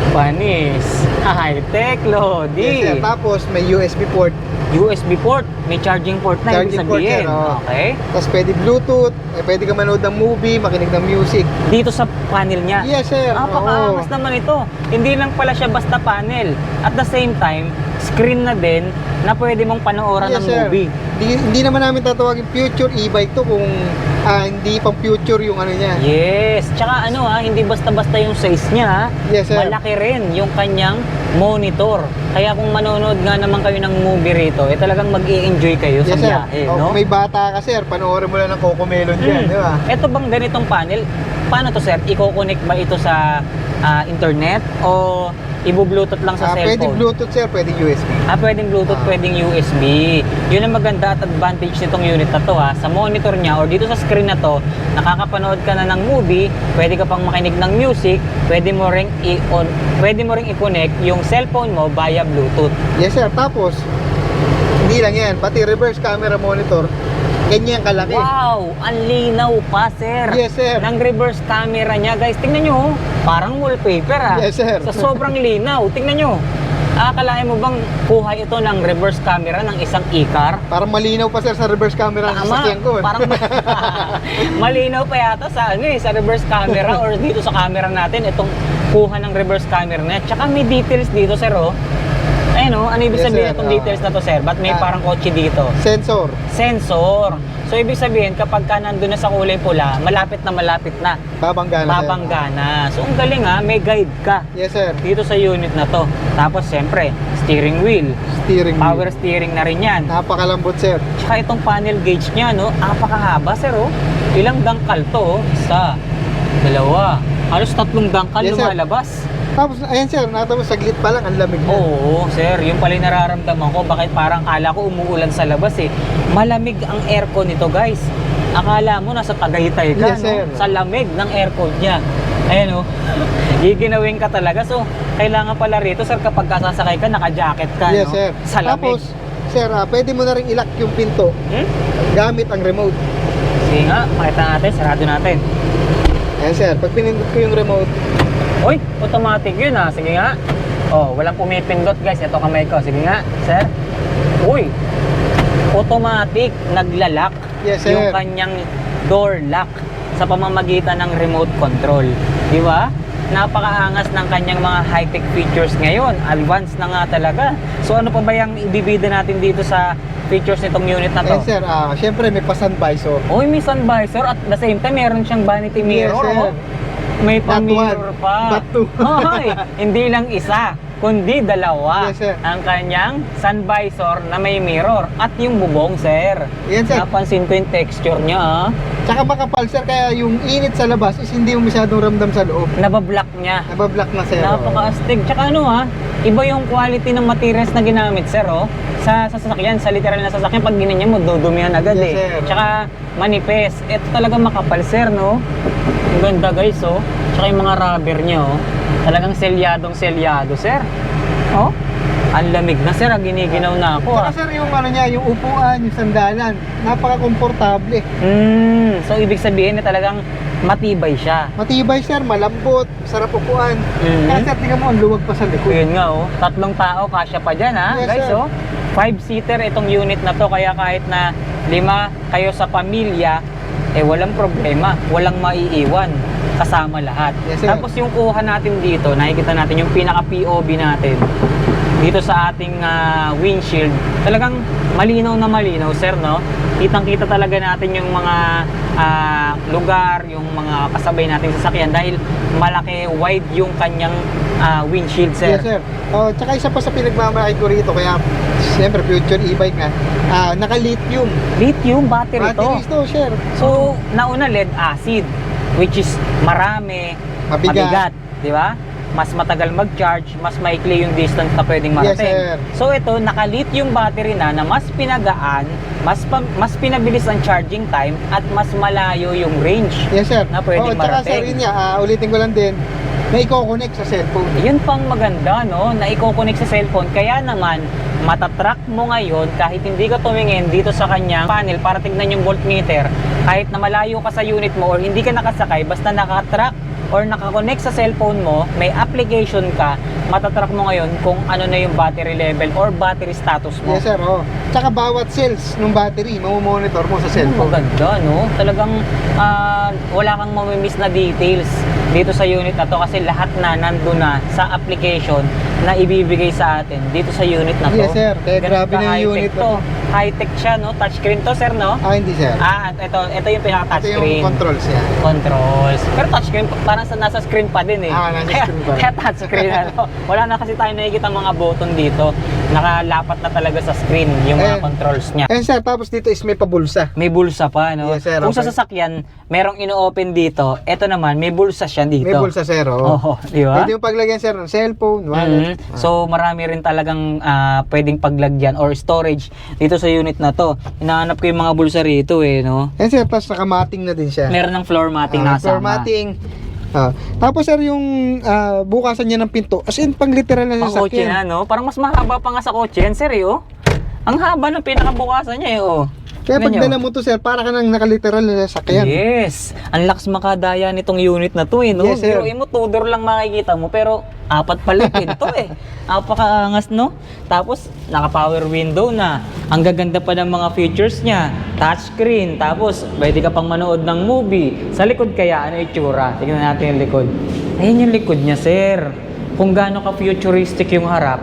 Speaker 2: Panis. High-tech, Lodi.
Speaker 1: Yes sir. Tapos may USB port.
Speaker 2: USB port. May charging port na, ibig
Speaker 1: Charging port,
Speaker 2: sabihin.
Speaker 1: sir, oo.
Speaker 2: Okay.
Speaker 1: Tapos pwede Bluetooth, pwede ka manood ng movie, makinig ng music.
Speaker 2: Dito sa panel niya.
Speaker 1: Yes sir.
Speaker 2: Napakaangas naman ito. Hindi lang pala siya basta panel. At the same time, screen na din na pwede mong panoorin
Speaker 1: Yes
Speaker 2: ng
Speaker 1: sir.
Speaker 2: movie.
Speaker 1: Hindi naman namin tatawagin future e-bike to kung hindi pang future yung ano niya.
Speaker 2: Yes. Tsaka ano hindi basta-basta yung size niya.
Speaker 1: Yes sir.
Speaker 2: Malaki rin yung kanyang monitor. Kaya kung manonood nga naman kayo ng movie rito, talagang mag-i-enjoy kayo sa
Speaker 1: Yes sir.
Speaker 2: biyahe,
Speaker 1: Kung
Speaker 2: no?
Speaker 1: may bata ka sir, panoorin mo lang ng Coco Melon dyan, di ba?
Speaker 2: Ito bang ganitong panel? Paano to sir? Iko-connect ba ito sa internet o ibo-bluetooth lang sa
Speaker 1: Pwede
Speaker 2: cellphone?
Speaker 1: Bluetooth sir, pwede USB.
Speaker 2: Pwedeng Bluetooth, pwedeng USB. Yun ang maganda at advantage nitong unit na to Sa monitor niya or dito sa screen na to, nakakapanood ka na ng movie, pwede ka pang makinig ng music, pwede mo ring i-connect yung cellphone mo via Bluetooth.
Speaker 1: Yes sir. Tapos, hindi lang yan, pati reverse camera monitor, ganyan kalaki.
Speaker 2: Wow! Ang linaw pa, sir.
Speaker 1: Yes, sir.
Speaker 2: Ng reverse camera niya, guys. Tingnan nyo, parang wallpaper,
Speaker 1: Yes, sir.
Speaker 2: Sa sobrang linaw. Tingnan nyo. Akalain mo bang kuha ito ng reverse camera ng isang e-car?
Speaker 1: Parang malinaw pa sir sa reverse camera ng sasakyan ko.
Speaker 2: Parang malinaw pa yata sa sa reverse camera or dito sa camera natin itong kuha ng reverse camera na. Tsaka may details dito, sir, oh. Ayun ano ibig
Speaker 1: Yes,
Speaker 2: sabihin
Speaker 1: sir.
Speaker 2: itong details na to, sir? Ba't may parang kotse dito?
Speaker 1: Sensor.
Speaker 2: Sensor. So, ibig sabihin, kapag ka nandun na sa kulay pula, malapit na,
Speaker 1: Babangga na, sir.
Speaker 2: babangga na. So, ang galing may guide ka
Speaker 1: Yes, sir.
Speaker 2: dito sa unit na to. Tapos, siyempre, steering wheel.
Speaker 1: Steering
Speaker 2: Power
Speaker 1: wheel.
Speaker 2: steering na rin yan.
Speaker 1: Napakalambot, sir.
Speaker 2: Tsaka itong panel gauge niya, no? Napakahaba, sir, oh. Ilang dangkal to, oh? Isa, dalawa. Halos 3 dangkal
Speaker 1: Yes, sir.
Speaker 2: lumalabas.
Speaker 1: Tapos, ayan, sir. Natapos saglit pa lang. Ang lamig na.
Speaker 2: Oo, sir. Yung pala yung nararamdaman ko. Bakit parang kala ko umuulan sa labas eh. Malamig ang aircon nito, guys. Akala mo nasa Tagaytay ka,
Speaker 1: Yes, sir.
Speaker 2: no? Sa lamig ng aircon niya. Ayan, oh. Giginawin ka talaga. So, kailangan pala rito, sir, kapag sasakay ka, naka-jacket ka,
Speaker 1: Yes,
Speaker 2: no?
Speaker 1: sir.
Speaker 2: Sa lamig.
Speaker 1: Tapos, sir, pwede mo na rin ilock yung pinto gamit ang remote.
Speaker 2: Sige nga, makita natin. Sarado natin.
Speaker 1: Ayan, sir. Pag pinindot ko yung remote,
Speaker 2: Uy, automatic yun Sige nga. Oh, walang pumipindot guys. Ito kamay ko. Sige nga, sir. Uy, automatic naglalak
Speaker 1: Yes, sir.
Speaker 2: yung kanyang door lock sa pamamagitan ng remote control. Di ba? Napakaangas ng kanyang mga high-tech features ngayon. Advanced na nga talaga. So ano pa ba yung ibibida natin dito sa features nitong unit na to?
Speaker 1: ayan, sir. Syempre, may pa-sun visor.
Speaker 2: Uy, may sun visor at the same time meron siyang vanity mirror.
Speaker 1: Yes, sir.
Speaker 2: Oh. May
Speaker 1: Not
Speaker 2: pa-mirror
Speaker 1: one,
Speaker 2: pa.
Speaker 1: but two.
Speaker 2: Hoy, hindi lang isa, kundi dalawa.
Speaker 1: Yes, sir.
Speaker 2: Ang kanyang sun visor na may mirror at yung bubong, sir.
Speaker 1: Yan, sir.
Speaker 2: Napansin ko yung texture niya,
Speaker 1: Tsaka makapal, sir. Kaya yung init sa labas is hindi mo masyadong ramdam sa loob.
Speaker 2: Nabablock niya.
Speaker 1: Nabablock na, sir.
Speaker 2: Napaka-astig. Tsaka iba yung quality ng materials na ginamit, sir, sa sasakyan, sa literal na sasakyan, pag ginanyan mo, dudumihan agad
Speaker 1: Yes,
Speaker 2: eh.
Speaker 1: sir.
Speaker 2: Tsaka manipis. Ito talaga makapal, sir, no? Ang ganda, guys, oh. Tsaka yung mga rubber niya, oh. Talagang selyadong-selyado, sir. Oh, ang lamig na, sir. Giniginaw na ako,
Speaker 1: Tsaka, sir, yung yung upuan, yung sandalan, napaka-komportable.
Speaker 2: So, ibig sabihin na talagang matibay siya.
Speaker 1: Matibay, sir. Malambot. Sarap upuan.
Speaker 2: Mhm.
Speaker 1: Kaya, sir, tingnan mo, ang luwag pa sa likod.
Speaker 2: Yun nga, oh. 3 tao, kasya pa dyan, ha?
Speaker 1: Yes,
Speaker 2: Guys,
Speaker 1: sir.
Speaker 2: oh. 5-seater itong unit na to. Kaya kahit na 5 kayo sa pamilya, walang problema. Walang maiiwan. Kasama lahat.
Speaker 1: Yes, sir.
Speaker 2: Tapos yung kuha natin dito, nakikita natin yung pinaka-POV natin. Dito sa ating windshield, talagang malinaw na malinaw, sir, no? Kitang-kita talaga natin yung mga lugar, yung mga kasabay nating sasakyan dahil malaki, wide yung kanyang windshield, sir.
Speaker 1: Yes, sir. Tsaka isa pa sa pinagmamalaki ko rito, kaya siyempre future e-bike nga, naka-lithium.
Speaker 2: Lithium battery to.
Speaker 1: Batteries to, sir.
Speaker 2: So, nauna lead acid, which is marami,
Speaker 1: Mabigat.
Speaker 2: di ba? Mas matagal mag-charge, mas maikli yung distance na pwedeng marating.
Speaker 1: Yes, sir.
Speaker 2: So ito, naka-lithium battery na mas pinagaan, mas pinabilis ang charging time at mas malayo yung range.
Speaker 1: Yes, sir.
Speaker 2: Na pwedeng
Speaker 1: tsaka, sir,
Speaker 2: marating.
Speaker 1: yun nga, ulitin ko lang din, na i-connect sa cellphone.
Speaker 2: Yun pang maganda, no? Na i-connect sa cellphone. Kaya naman, matatrack mo ngayon kahit hindi ka tumingin dito sa kanyang panel para tignan yung voltmeter. Kahit na malayo ka sa unit mo or hindi ka nakasakay, basta nakatrack or nakakonect sa cellphone mo, may application ka, matatrack mo ngayon kung ano na yung battery level or battery status mo.
Speaker 1: Yes, sir. Tsaka bawat cells ng battery, mamomonitor mo sa cellphone.
Speaker 2: Maganda, no? Talagang wala kang mamimiss na details dito sa unit na to kasi lahat na nandun na sa application na ibibigay sa atin dito sa unit na to.
Speaker 1: Yes, sir. Kaya
Speaker 2: Ganun
Speaker 1: grabe na yung
Speaker 2: ka-high-tech
Speaker 1: unit na
Speaker 2: to. High-tech siya, no? Touchscreen to, sir, no?
Speaker 1: Hindi, sir.
Speaker 2: At ito yung
Speaker 1: Ito
Speaker 2: pinaka-touchscreen.
Speaker 1: yung controls niya.
Speaker 2: Controls. Pero touchscreen, parang nasa screen pa din eh.
Speaker 1: Nasa screen pa rin.
Speaker 2: Kaya touchscreen Wala na kasi tayo nakikita mga button dito. Nakalapat na talaga sa screen yung mga controls niya.
Speaker 1: Sir, tapos dito is may pabulsa.
Speaker 2: May bulsa pa, no?
Speaker 1: Yes, sir,
Speaker 2: Kung sa
Speaker 1: okay.
Speaker 2: sasakyan, merong ino-open dito. Ito naman, may bulsa siya dito.
Speaker 1: May bulsa, sir.
Speaker 2: Oo, di ba?
Speaker 1: Pwede yung paglagyan, sir, ng cellphone, wallet.
Speaker 2: So, marami rin talagang pwedeng paglagyan or storage dito sa unit na to. Hinahanap ko yung mga bulsa rito no?
Speaker 1: Yan, sir, tapos nakamating na din siya.
Speaker 2: Meron ng floor matting na
Speaker 1: Floor
Speaker 2: kasama.
Speaker 1: matting. Tapos, sir, yung bukasan niya ng pinto, as in, pang literal na
Speaker 2: Pang kotse na,
Speaker 1: sasakyan.
Speaker 2: no? Parang mas mahaba pa nga sa kotse yan, sir, Ang haba ng pinakabukasan niya,
Speaker 1: Kaya pag
Speaker 2: Tingnan nyo.
Speaker 1: dala mo to, sir, para ka nang nakaliteral na sasakyan.
Speaker 2: Yes. Ang lakas makadaya nitong unit na to, no?
Speaker 1: Yes, sir.
Speaker 2: Biruin mo, 2 door lang makikita mo, pero 4 pala pinto, Napakaangas, no? Tapos, naka-power window na. Ang gaganda pa ng mga features niya. Touchscreen. Tapos, pwede ka pang manood ng movie. Sa likod kaya, ano yung itsura? Tingnan natin yung likod. Ayun yung likod niya, sir. kung gaano ka futuristic yung harap,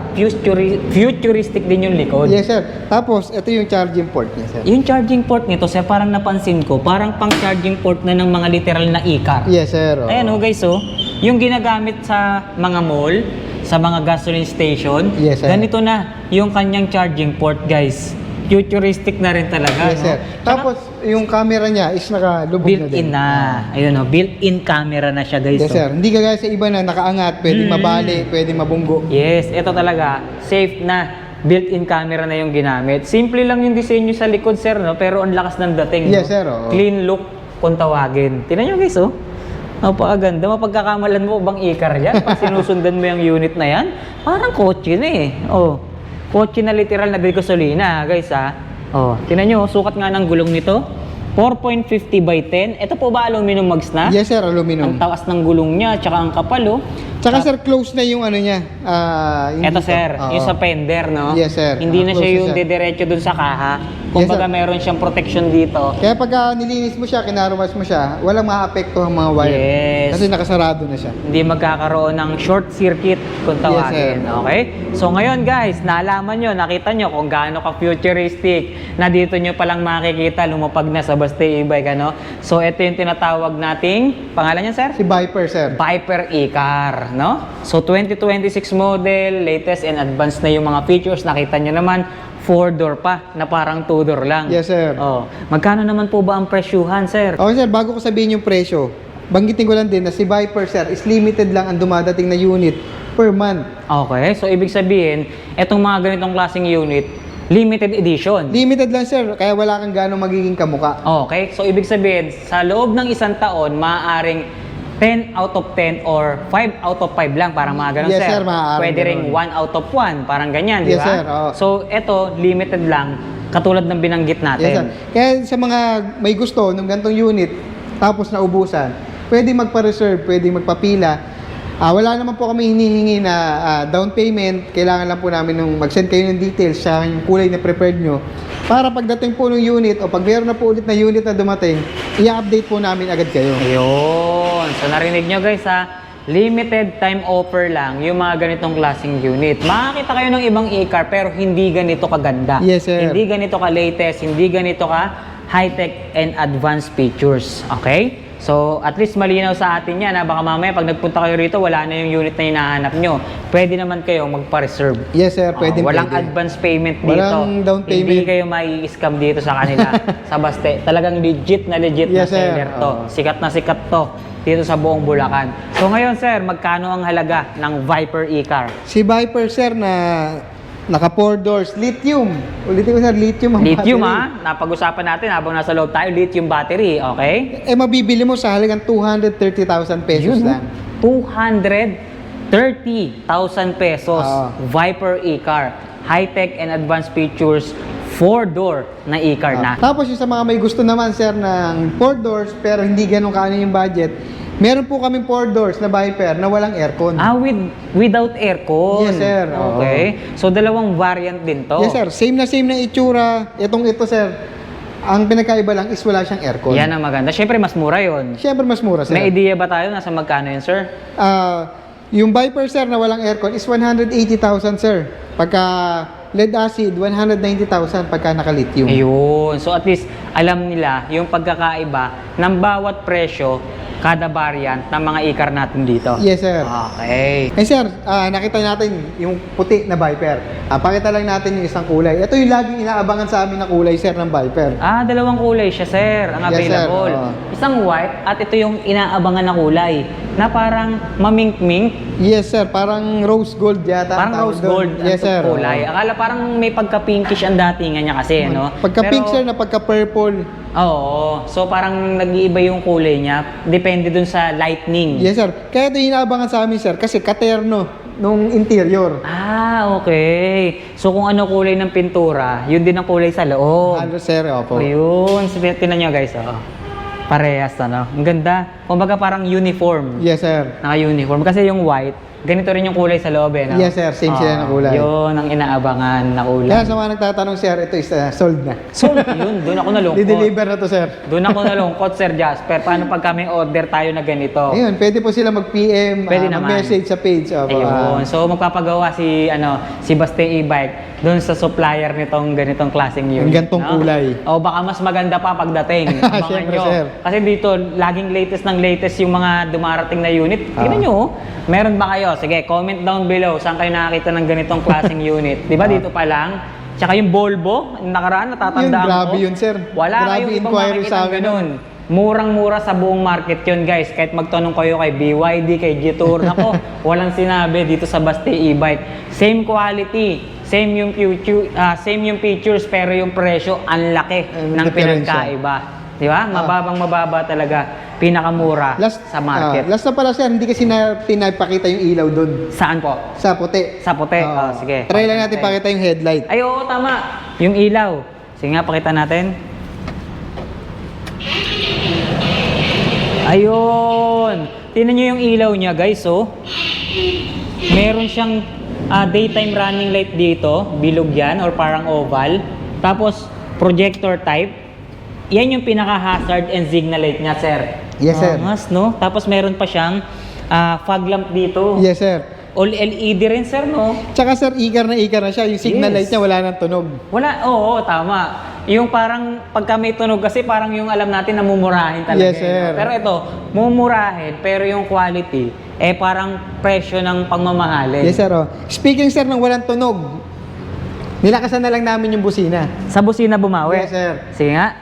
Speaker 2: futuristic din yung likod.
Speaker 1: Yes, sir. Tapos, ito yung charging port niya, sir.
Speaker 2: Yung charging port nito, sir, parang napansin ko, parang pang charging port na ng mga literal na e-car.
Speaker 1: Yes, sir. Oo.
Speaker 2: Ayan guys, yung ginagamit sa mga mall, sa mga gasoline station,
Speaker 1: Yes, sir.
Speaker 2: ganito na yung kanyang charging port, guys. Futuristic na rin talaga,
Speaker 1: Yes,
Speaker 2: no?
Speaker 1: sir. Tapos, yung camera niya is nakalubog na din.
Speaker 2: built-in na. Ayun, built-in camera na siya, guys.
Speaker 1: Yes, sir. Hindi kagaya sa iba na nakaangat, pwedeng mabali, pwedeng mabunggo.
Speaker 2: Yes, ito talaga, safe na built-in camera na yung ginamit. Simple lang yung disenyo sa likod, sir, no? Pero ang lakas ng dating,
Speaker 1: Yes,
Speaker 2: no?
Speaker 1: sir, oo.
Speaker 2: Clean look kung tawagin. Tingnan nyo, guys, napakaganda. Mapagkakamalan mo bang ikar yan? Pag sinusundan mo yung unit na yan, parang kotse na eh. Kotse na literal na gasolina, guys, tingnan nyo, sukat nga ng gulong nito. 4.50 by 10. Ito po ba aluminum mags na?
Speaker 1: Yes, sir.
Speaker 2: Ang
Speaker 1: Aluminum.
Speaker 2: taas ng gulong niya, tsaka ang kapal,
Speaker 1: Tsaka, sir, close na yung ano niya. Yung
Speaker 2: Ito,
Speaker 1: dito.
Speaker 2: sir,
Speaker 1: Oo.
Speaker 2: yung sa fender, no?
Speaker 1: Yes, sir.
Speaker 2: Hindi na
Speaker 1: Close
Speaker 2: siya
Speaker 1: na
Speaker 2: yung
Speaker 1: siya.
Speaker 2: didiretso dun sa kaha.
Speaker 1: Yes,
Speaker 2: Kumbaga,
Speaker 1: sir.
Speaker 2: meron siyang protection dito.
Speaker 1: Kaya pagka nilinis mo siya, kinarumas mo siya, walang maapekto ang mga wire.
Speaker 2: Yes.
Speaker 1: Kasi nakasarado na siya.
Speaker 2: Hindi magkakaroon ng short circuit kung tawagin.
Speaker 1: sir.
Speaker 2: Okay? So ngayon guys, nalaman nyo, nakita nyo kung gaano ka-futuristic na dito nyo palang makikita lumapag na sa Baste e-bike, ano? So ito yung tinatawag nating, pangalan niya, sir?
Speaker 1: Si Viper, sir.
Speaker 2: Viper e-car, no? So 2026 model, latest and advanced na yung mga features. Nakita nyo naman, 4-door pa na parang 2-door lang.
Speaker 1: Yes, sir.
Speaker 2: Magkano naman po ba ang presyuhan, sir?
Speaker 1: Okay, sir, bago ko sabihin yung presyo, banggitin ko lang din na si Viper, sir, is limited lang ang dumadating na unit per month.
Speaker 2: Okay, so ibig sabihin, etong mga ganitong klaseng unit, limited edition.
Speaker 1: Limited lang, sir, kaya wala kang gano'ng magiging kamuka.
Speaker 2: Okay, so ibig sabihin, sa loob ng isang taon, maaaring 10 out of 10 or 5 out of 5 lang, parang mga ganun,
Speaker 1: Yes,
Speaker 2: sir.
Speaker 1: sir, maaaring
Speaker 2: Pwede ring
Speaker 1: ganun.
Speaker 2: 1 out of 1, parang ganyan, di
Speaker 1: Yes,
Speaker 2: ba?
Speaker 1: sir, oo.
Speaker 2: So, eto, limited lang, katulad ng binanggit
Speaker 1: Yes, sir.
Speaker 2: natin.
Speaker 1: Kaya sa mga may gusto ng ganitong unit, tapos naubusan, pwede magpa-reserve, pwede magpapila. Wala naman po kami hinihingi na down payment. Kailangan lang po namin nung mag-send kayo ng details sa yung kulay na prepared nyo. Para pagdating po ng unit o pag meron na po ulit na unit na dumating, i-update po namin agad kayo.
Speaker 2: Ayun. So, narinig nyo guys, limited time offer lang yung mga ganitong klaseng unit. Makakita kayo ng ibang e-car pero hindi ganito kaganda.
Speaker 1: Yes, sir.
Speaker 2: Hindi ganito ka-latest, hindi ganito ka high-tech and advanced features. Okay? So, at least malinaw sa atin yan. Baka mamaya pag nagpunta kayo rito, wala na yung unit na hinahanap nyo. Pwede naman kayo magpa-reserve.
Speaker 1: Yes, sir. Pwede.
Speaker 2: Walang
Speaker 1: pwede.
Speaker 2: advance payment dito.
Speaker 1: Walang down payment.
Speaker 2: Hindi kayo mai-scam dito sa kanila sa Baste. Talagang legit na
Speaker 1: Yes, sir.
Speaker 2: seller to. Sikat na sikat to dito sa buong Bulacan. So ngayon, sir, magkano ang halaga ng Viper e-car?
Speaker 1: Si Viper, sir, na naka 4 doors, lithium. Ulitin ko, sir, lithium ang
Speaker 2: Lithium,
Speaker 1: battery.
Speaker 2: napag-usapan natin habang nasa loob tayo, lithium battery, okay?
Speaker 1: Mabibili mo sa halagang 230,000 pesos lang.
Speaker 2: 230,000 pesos. Viper e-car. High-tech and advanced features, 4-door na e-car na.
Speaker 1: Tapos yung sa mga may gusto naman, sir, ng 4 doors pero hindi ganun kaano yung budget, meron po kaming 4 doors na Viper na walang aircon.
Speaker 2: Without aircon.
Speaker 1: Yes, sir.
Speaker 2: Okay. So, dalawang variant din to.
Speaker 1: Yes, sir. Same na itsura. Ito, sir. Ang pinagkaiba lang is wala siyang aircon.
Speaker 2: Yan ang maganda. Siyempre, mas mura yon.
Speaker 1: Siyempre, mas mura, sir.
Speaker 2: May idea ba tayo nasa magkano yun, sir?
Speaker 1: Yung Viper, sir, na walang aircon is 180,000, sir. Pagka lead acid, 190,000 pagka naka-lithium.
Speaker 2: Ayun. So, at least, alam nila yung pagkakaiba ng bawat presyo kada variant ng mga e-car natin dito.
Speaker 1: Yes, sir.
Speaker 2: Okay.
Speaker 1: Sir, nakita natin yung puti na Viper. Pakita lang natin yung isang kulay. Ito yung laging inaabangan sa amin na kulay, sir, ng Viper.
Speaker 2: Dalawang kulay siya, sir, ang
Speaker 1: Yes, sir.
Speaker 2: available. Isang white at ito yung inaabangan na kulay na parang mamink-mink.
Speaker 1: Yes, sir. Parang rose gold yata. ang
Speaker 2: Parang
Speaker 1: tawag
Speaker 2: rose
Speaker 1: doon.
Speaker 2: gold ang
Speaker 1: Yes, sir.
Speaker 2: kulay. Akala parang may pagka-pinkish ang datingan niya kasi, no?
Speaker 1: Pagka-pink,
Speaker 2: Pero-
Speaker 1: sir, na pagka-purple.
Speaker 2: Oo. So, parang nag-iiba yung kulay niya. Depende dun sa lightning.
Speaker 1: Yes, sir. Kaya ito yung inaabangan sa amin, sir, kasi katerno nung interior.
Speaker 2: Okay. So, kung ano kulay ng pintura, yun din ang kulay sa loob.
Speaker 1: Ano, sir? Opo.
Speaker 2: Ayun. So, tinan nyo, guys. Parehas, ano? Ang ganda. Kumbaga parang uniform.
Speaker 1: Yes, sir.
Speaker 2: Naka-uniform. Kasi yung white, ganito rin yung kulay sa loob eh, no?
Speaker 1: Yes, sir. Same sila ng kulay.
Speaker 2: Yun ang inaabangan na kulay.
Speaker 1: Kaya sa mga nagtatanong, sir, ito is sold na.
Speaker 2: So, yun, doon ako nalungkot.
Speaker 1: Di-deliver na to, sir.
Speaker 2: Doon ako nalungkot, Sir Jasper. Paano pag kami order tayo na ganito?
Speaker 1: Ayun, pwede po sila mag-PM,
Speaker 2: Pwede naman.
Speaker 1: mag-message sa page.
Speaker 2: Ayun. So, magpapagawa si Baste E-Bike doon sa supplier nitong ganitong klaseng unit.
Speaker 1: Ang gantong kulay.
Speaker 2: O baka mas maganda pa pagdating. Abangan
Speaker 1: Siyempre,
Speaker 2: nyo.
Speaker 1: sir.
Speaker 2: Kasi dito, laging latest ng latest yung mga dumarating na unit. Tingnan nyo, meron ba kayo? Sige, comment down below. Saan kayo nakakita ng ganitong klaseng unit? Di ba dito pa lang? Tsaka yung Volvo, nakaraan, natatandaan
Speaker 1: Yun, grabe
Speaker 2: ko.
Speaker 1: yun, sir.
Speaker 2: Wala
Speaker 1: Grabe
Speaker 2: kayong ibang
Speaker 1: inquiry
Speaker 2: makikita
Speaker 1: sa amin
Speaker 2: ganun. Murang-mura sa buong market yun, guys. Kahit magtanong kayo kay BYD, kay G-Tour, nako, walang sinabi dito sa Baste E-Bike. Same quality, same yung features, pero yung presyo, ang laki ng
Speaker 1: Diferensya.
Speaker 2: pinagkaiba. Di ba? Mababang-mababa talaga. Pinakamura sa market.
Speaker 1: Last na pala, sir, hindi kasi pinapakita yung ilaw doon.
Speaker 2: Saan po?
Speaker 1: Sa puti.
Speaker 2: Sa puti. Sige.
Speaker 1: Try lang natin pakita yung headlight.
Speaker 2: Ay, oo, tama. Yung ilaw. Sige nga, pakita natin. Ayun. Tingnan nyo yung ilaw niya, guys, oh. Meron siyang daytime running light dito. Bilog yan, or parang oval. Tapos, projector type. Yan yung pinaka-hazard and signal light niya, sir.
Speaker 1: Yes, sir.
Speaker 2: Angas, no? Tapos, meron pa siyang fog lamp dito.
Speaker 1: Yes, sir.
Speaker 2: All LED rin, sir, no?
Speaker 1: Tsaka, sir, ikar na siya. Yung signal
Speaker 2: Yes.
Speaker 1: light niya, wala nang tunog.
Speaker 2: Wala, oo, tama. Yung parang pagka may tunog kasi parang yung alam natin na mumurahin talaga.
Speaker 1: Yes, sir.
Speaker 2: No? Pero ito, mumurahin, pero yung quality, parang presyo ng pagmamahalin.
Speaker 1: Yes, sir. Oh. Speaking, sir, ng walang tunog, nilakasan na lang namin yung busina.
Speaker 2: Sa busina bumawi?
Speaker 1: Yes, sir.
Speaker 2: Sige nga.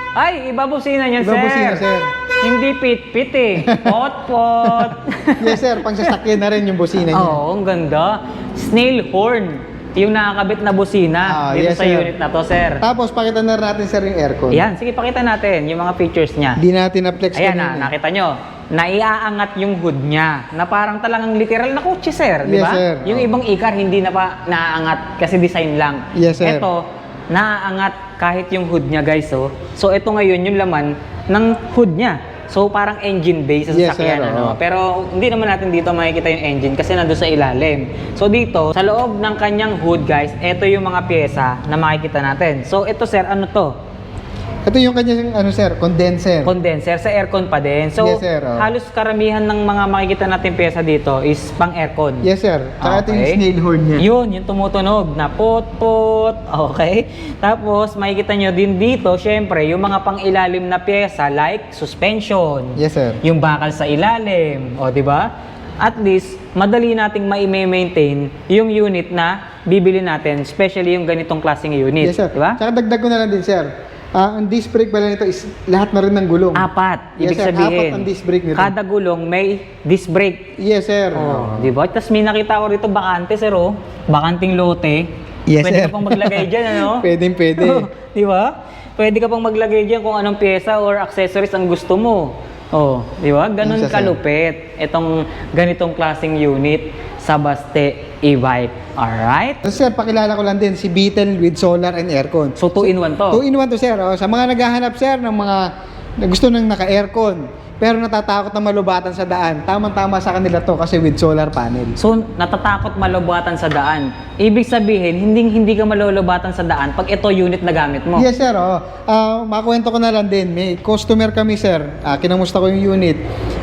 Speaker 2: Ay, iba busina niyan,
Speaker 1: Iba
Speaker 2: sir.
Speaker 1: busina, sir.
Speaker 2: Hindi pit-pit eh. Pot-pot.
Speaker 1: Yes, sir. Pang sasakyan na rin yung busina niya.
Speaker 2: Oo, ang ganda. Snail horn. Yung nakakabit na busina dito
Speaker 1: yes,
Speaker 2: sa
Speaker 1: sir.
Speaker 2: unit na to, sir.
Speaker 1: Tapos, pakita na natin, sir, yung aircon.
Speaker 2: Ayan, sige, pakita natin yung mga features niya.
Speaker 1: Di natin na-flex
Speaker 2: Ayan
Speaker 1: kanina.
Speaker 2: nakita nyo. Naiaangat yung hood niya. Na parang talagang literal na kotse, sir. Di
Speaker 1: Yes,
Speaker 2: ba?
Speaker 1: sir.
Speaker 2: Yung ibang ikar, hindi na pa naaangat kasi design lang.
Speaker 1: Yes, sir.
Speaker 2: Ito, naaangat kahit yung hood niya, guys. Oh. So, ito ngayon yung laman ng hood niya. So, parang engine base sa
Speaker 1: Yes,
Speaker 2: sasakyan.
Speaker 1: sir,
Speaker 2: Ano?
Speaker 1: oo.
Speaker 2: Pero, hindi naman natin dito makikita yung engine kasi nandun sa ilalim. So, dito, sa loob ng kanyang hood, guys, ito yung mga pyesa na makikita natin. So, ito, sir, ano to?
Speaker 1: Ito yung kanyang, sir, condenser.
Speaker 2: Condenser sa aircon pa din. So,
Speaker 1: Yes, sir, oh.
Speaker 2: halos karamihan ng mga makikita natin pyesa dito is pang aircon.
Speaker 1: Yes, sir. Tsaka ito yung
Speaker 2: Okay.
Speaker 1: snail horn niya.
Speaker 2: Yun, yung tumutunog na pot-pot. Okay? Tapos, makikita nyo din dito, syempre, yung mga pang-ilalim na pyesa like suspension.
Speaker 1: Yes, sir.
Speaker 2: Yung bakal sa ilalim. O, di ba? At least, madali nating ma-maintain yung unit na bibili natin, especially yung ganitong klaseng unit.
Speaker 1: Yes, sir.
Speaker 2: Di ba?
Speaker 1: Tsaka dagdag ko na lang din, sir. Ang disc brake pala nito is lahat na rin ng gulong.
Speaker 2: Apat.
Speaker 1: Yes,
Speaker 2: Ibig
Speaker 1: sir.
Speaker 2: sabihin,
Speaker 1: Apat ang disc brake nito.
Speaker 2: kada gulong may disc brake.
Speaker 1: Yes, sir.
Speaker 2: Oh, di ba? Tapos may nakita ko rito bakante, sir, oh. Bakanting lote.
Speaker 1: Yes,
Speaker 2: Pwede
Speaker 1: sir.
Speaker 2: ka pang maglagay dyan, ano?
Speaker 1: Pwedeng pwede.
Speaker 2: Di ba? Pwede ka pang maglagay dyan kung anong pyesa or accessories ang gusto mo. Oh, di ba? Ganun
Speaker 1: Yes, sir.
Speaker 2: kalupit itong ganitong klaseng unit sa Baste E-Bike. Alright?
Speaker 1: So, sir, pakilala ko lang din si Beetle with solar and aircon.
Speaker 2: So, 2-in-1 to.
Speaker 1: 2-in-1 to, sir. Oh, sa mga naghahanap, sir, ng mga na gusto nang naka-aircon, pero natatakot na malubatan sa daan, tamang-tama sa kanila to kasi with solar panel.
Speaker 2: So, natatakot malubatan sa daan. Ibig sabihin, hindi ka malulubatan sa daan pag ito unit na gamit mo.
Speaker 1: Yes, sir. Oh. Makuwento ko na lang din. May customer kami, sir. Kinamusta ko yung unit.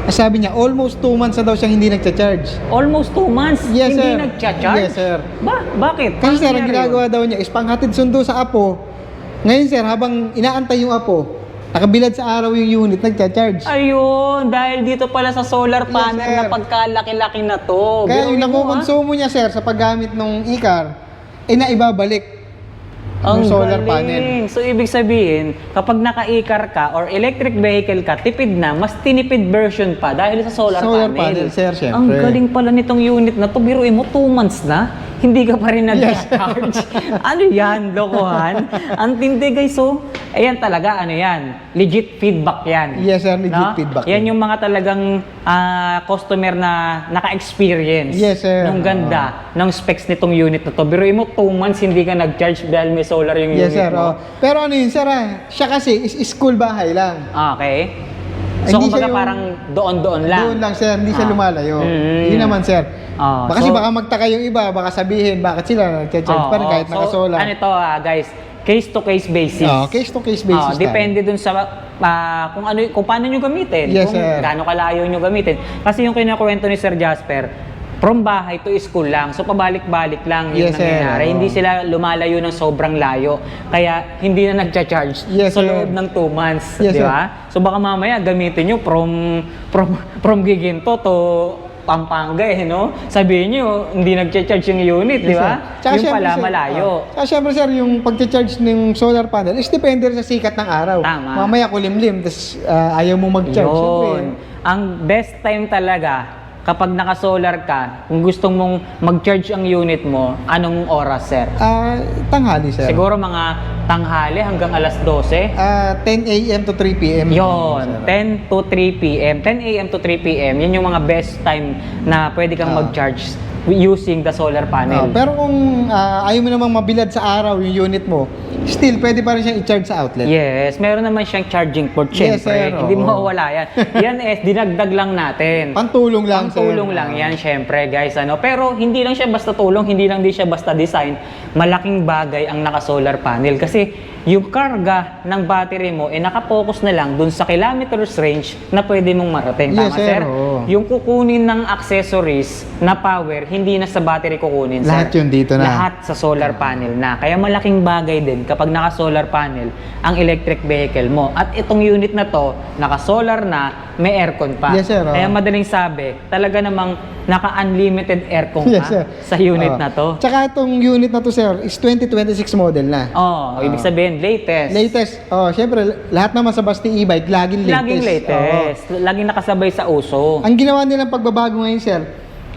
Speaker 1: Sabi niya, almost 2 months na daw siyang hindi nagcha-charge.
Speaker 2: Almost 2 months,
Speaker 1: Yes,
Speaker 2: hindi
Speaker 1: sir.
Speaker 2: nagcha-charge?
Speaker 1: Yes, sir.
Speaker 2: Bakit?
Speaker 1: Kasi, sir,
Speaker 2: Paano
Speaker 1: ang
Speaker 2: nangyari
Speaker 1: ginagawa daw niya is panghatid sundo sa apo. Ngayon, sir, habang inaantay yung apo, nakabilad sa araw yung unit, nagcha-charge.
Speaker 2: Ayun, dahil dito pala sa solar panel
Speaker 1: sir.
Speaker 2: na pagkalaki-laki na to.
Speaker 1: Kaya yung
Speaker 2: Biruin mo,
Speaker 1: nakukonsumo niya, sir, sa paggamit ng e-car, naibabalik
Speaker 2: Ang
Speaker 1: ng solar
Speaker 2: galing.
Speaker 1: panel.
Speaker 2: So, ibig sabihin, kapag naka-e-car ka or electric vehicle ka, tipid na, mas tinipid version pa dahil sa solar
Speaker 1: Solar
Speaker 2: panel.
Speaker 1: panel, sir, syempre.
Speaker 2: Ang galing pala nitong unit na to. Biruin mo, 2 months na, hindi ka pa rin nag-charge. Ano yan, lokohan? Ang tindi, guys, so, ayan talaga, ano yan, legit feedback yan.
Speaker 1: Yes, sir, legit feedback
Speaker 2: Yan
Speaker 1: yan.
Speaker 2: yung mga talagang customer na naka-experience.
Speaker 1: Yes, sir.
Speaker 2: Nung ganda ng specs nitong unit na to. Biruin mo, 2 months hindi ka nag-charge dahil may solar yung
Speaker 1: Yes,
Speaker 2: unit
Speaker 1: sir.
Speaker 2: mo.
Speaker 1: Oh. Pero ano yun, sir, siya kasi is school bahay lang.
Speaker 2: Okay. So,
Speaker 1: Hindi siya
Speaker 2: kumbaga
Speaker 1: yung-
Speaker 2: parang doon-doon lang.
Speaker 1: Doon lang sir, hindi siya
Speaker 2: Ah.
Speaker 1: lumalayo.
Speaker 2: Mm.
Speaker 1: Yun naman sir.
Speaker 2: So-
Speaker 1: Baka magtaka yung iba, baka sabihin, bakit sila nag-charge pa rin kahit nakasolar.
Speaker 2: Ano to guys, case-to-case basis.
Speaker 1: Case to case basis tayo.
Speaker 2: Depende dun sa kung paano nyo gamitin,
Speaker 1: Yes,
Speaker 2: kung
Speaker 1: sir.
Speaker 2: gaano kalayo nyo gamitin. Kasi yung kinakwento ni Sir Jasper, from bahay to school lang. So pabalik-balik lang yung
Speaker 1: Yes, sir.
Speaker 2: nangyayari.
Speaker 1: Oo.
Speaker 2: Hindi sila lumalayo ng sobrang layo. Kaya hindi na nagcha-charge
Speaker 1: Yes,
Speaker 2: sa
Speaker 1: sir.
Speaker 2: loob ng 2 months,
Speaker 1: Yes,
Speaker 2: di
Speaker 1: sir.
Speaker 2: ba? So baka mamaya gamitin nyo from Giginto to Pampanga no? Sabihin nyo, hindi nagcha-charge yung unit, di ba?
Speaker 1: Tsaka
Speaker 2: Yung
Speaker 1: syempre,
Speaker 2: pala
Speaker 1: sir,
Speaker 2: malayo.
Speaker 1: Tsaka syempre sir, yung pag-charge ng solar panel is depende rin sa sikat ng araw.
Speaker 2: Tama.
Speaker 1: Mamaya kulimlim, tapos ayaw mo mag-charge.
Speaker 2: Yun.
Speaker 1: Syempre,
Speaker 2: Ang best time talaga kapag naka-solar ka, kung gusto mong mag-charge ang unit mo, anong oras, sir?
Speaker 1: tanghali sir.
Speaker 2: Siguro mga tanghali hanggang alas 12.
Speaker 1: 10 a.m. to 3 p.m.
Speaker 2: Yon, 10 to 3 p.m. 10 a.m. to 3 p.m. Yan yung mga best time na pwede kang mag-charge using the solar panel.
Speaker 1: Pero kung ayaw mo namang mabilad sa araw yung unit mo, still pwede pa rin siyang i-charge sa outlet.
Speaker 2: Yes, meron naman siyang charging port,
Speaker 1: Yes,
Speaker 2: syempre.
Speaker 1: sir,
Speaker 2: Hindi
Speaker 1: oo.
Speaker 2: mawawala yan. Yan dinagdag lang natin.
Speaker 1: Pantulong lang sir.
Speaker 2: Pangtulong lang yan, syempre guys. Pero hindi lang siya basta tulong, hindi lang din siya basta design. Malaking bagay ang naka-solar panel kasi yung karga ng battery mo nakapokus na lang dun sa kilometers range na pwede mong marating.
Speaker 1: Yes,
Speaker 2: Tama,
Speaker 1: sir,
Speaker 2: sir?
Speaker 1: oo.
Speaker 2: Yung kukunin ng accessories na power, hindi na sa battery kukunin, sir.
Speaker 1: Lahat yun dito na.
Speaker 2: Lahat sa solar panel na. Kaya malaking bagay din kapag naka-solar panel ang electric vehicle mo. At itong unit na to, naka-solar na, may aircon pa.
Speaker 1: Yes, sir, oo.
Speaker 2: Kaya madaling sabi, talaga namang naka-unlimited aircon
Speaker 1: Yes, sir.
Speaker 2: ka sa unit
Speaker 1: Oo.
Speaker 2: na to.
Speaker 1: Tsaka itong unit na to sir is 2026 model na.
Speaker 2: Ibig sabihin, latest.
Speaker 1: Latest. Siyempre, lahat naman sa Basti e-bike, laging latest.
Speaker 2: Laging latest. Laging nakasabay sa uso.
Speaker 1: Ang ginawa nilang pagbabago ngayon, sir,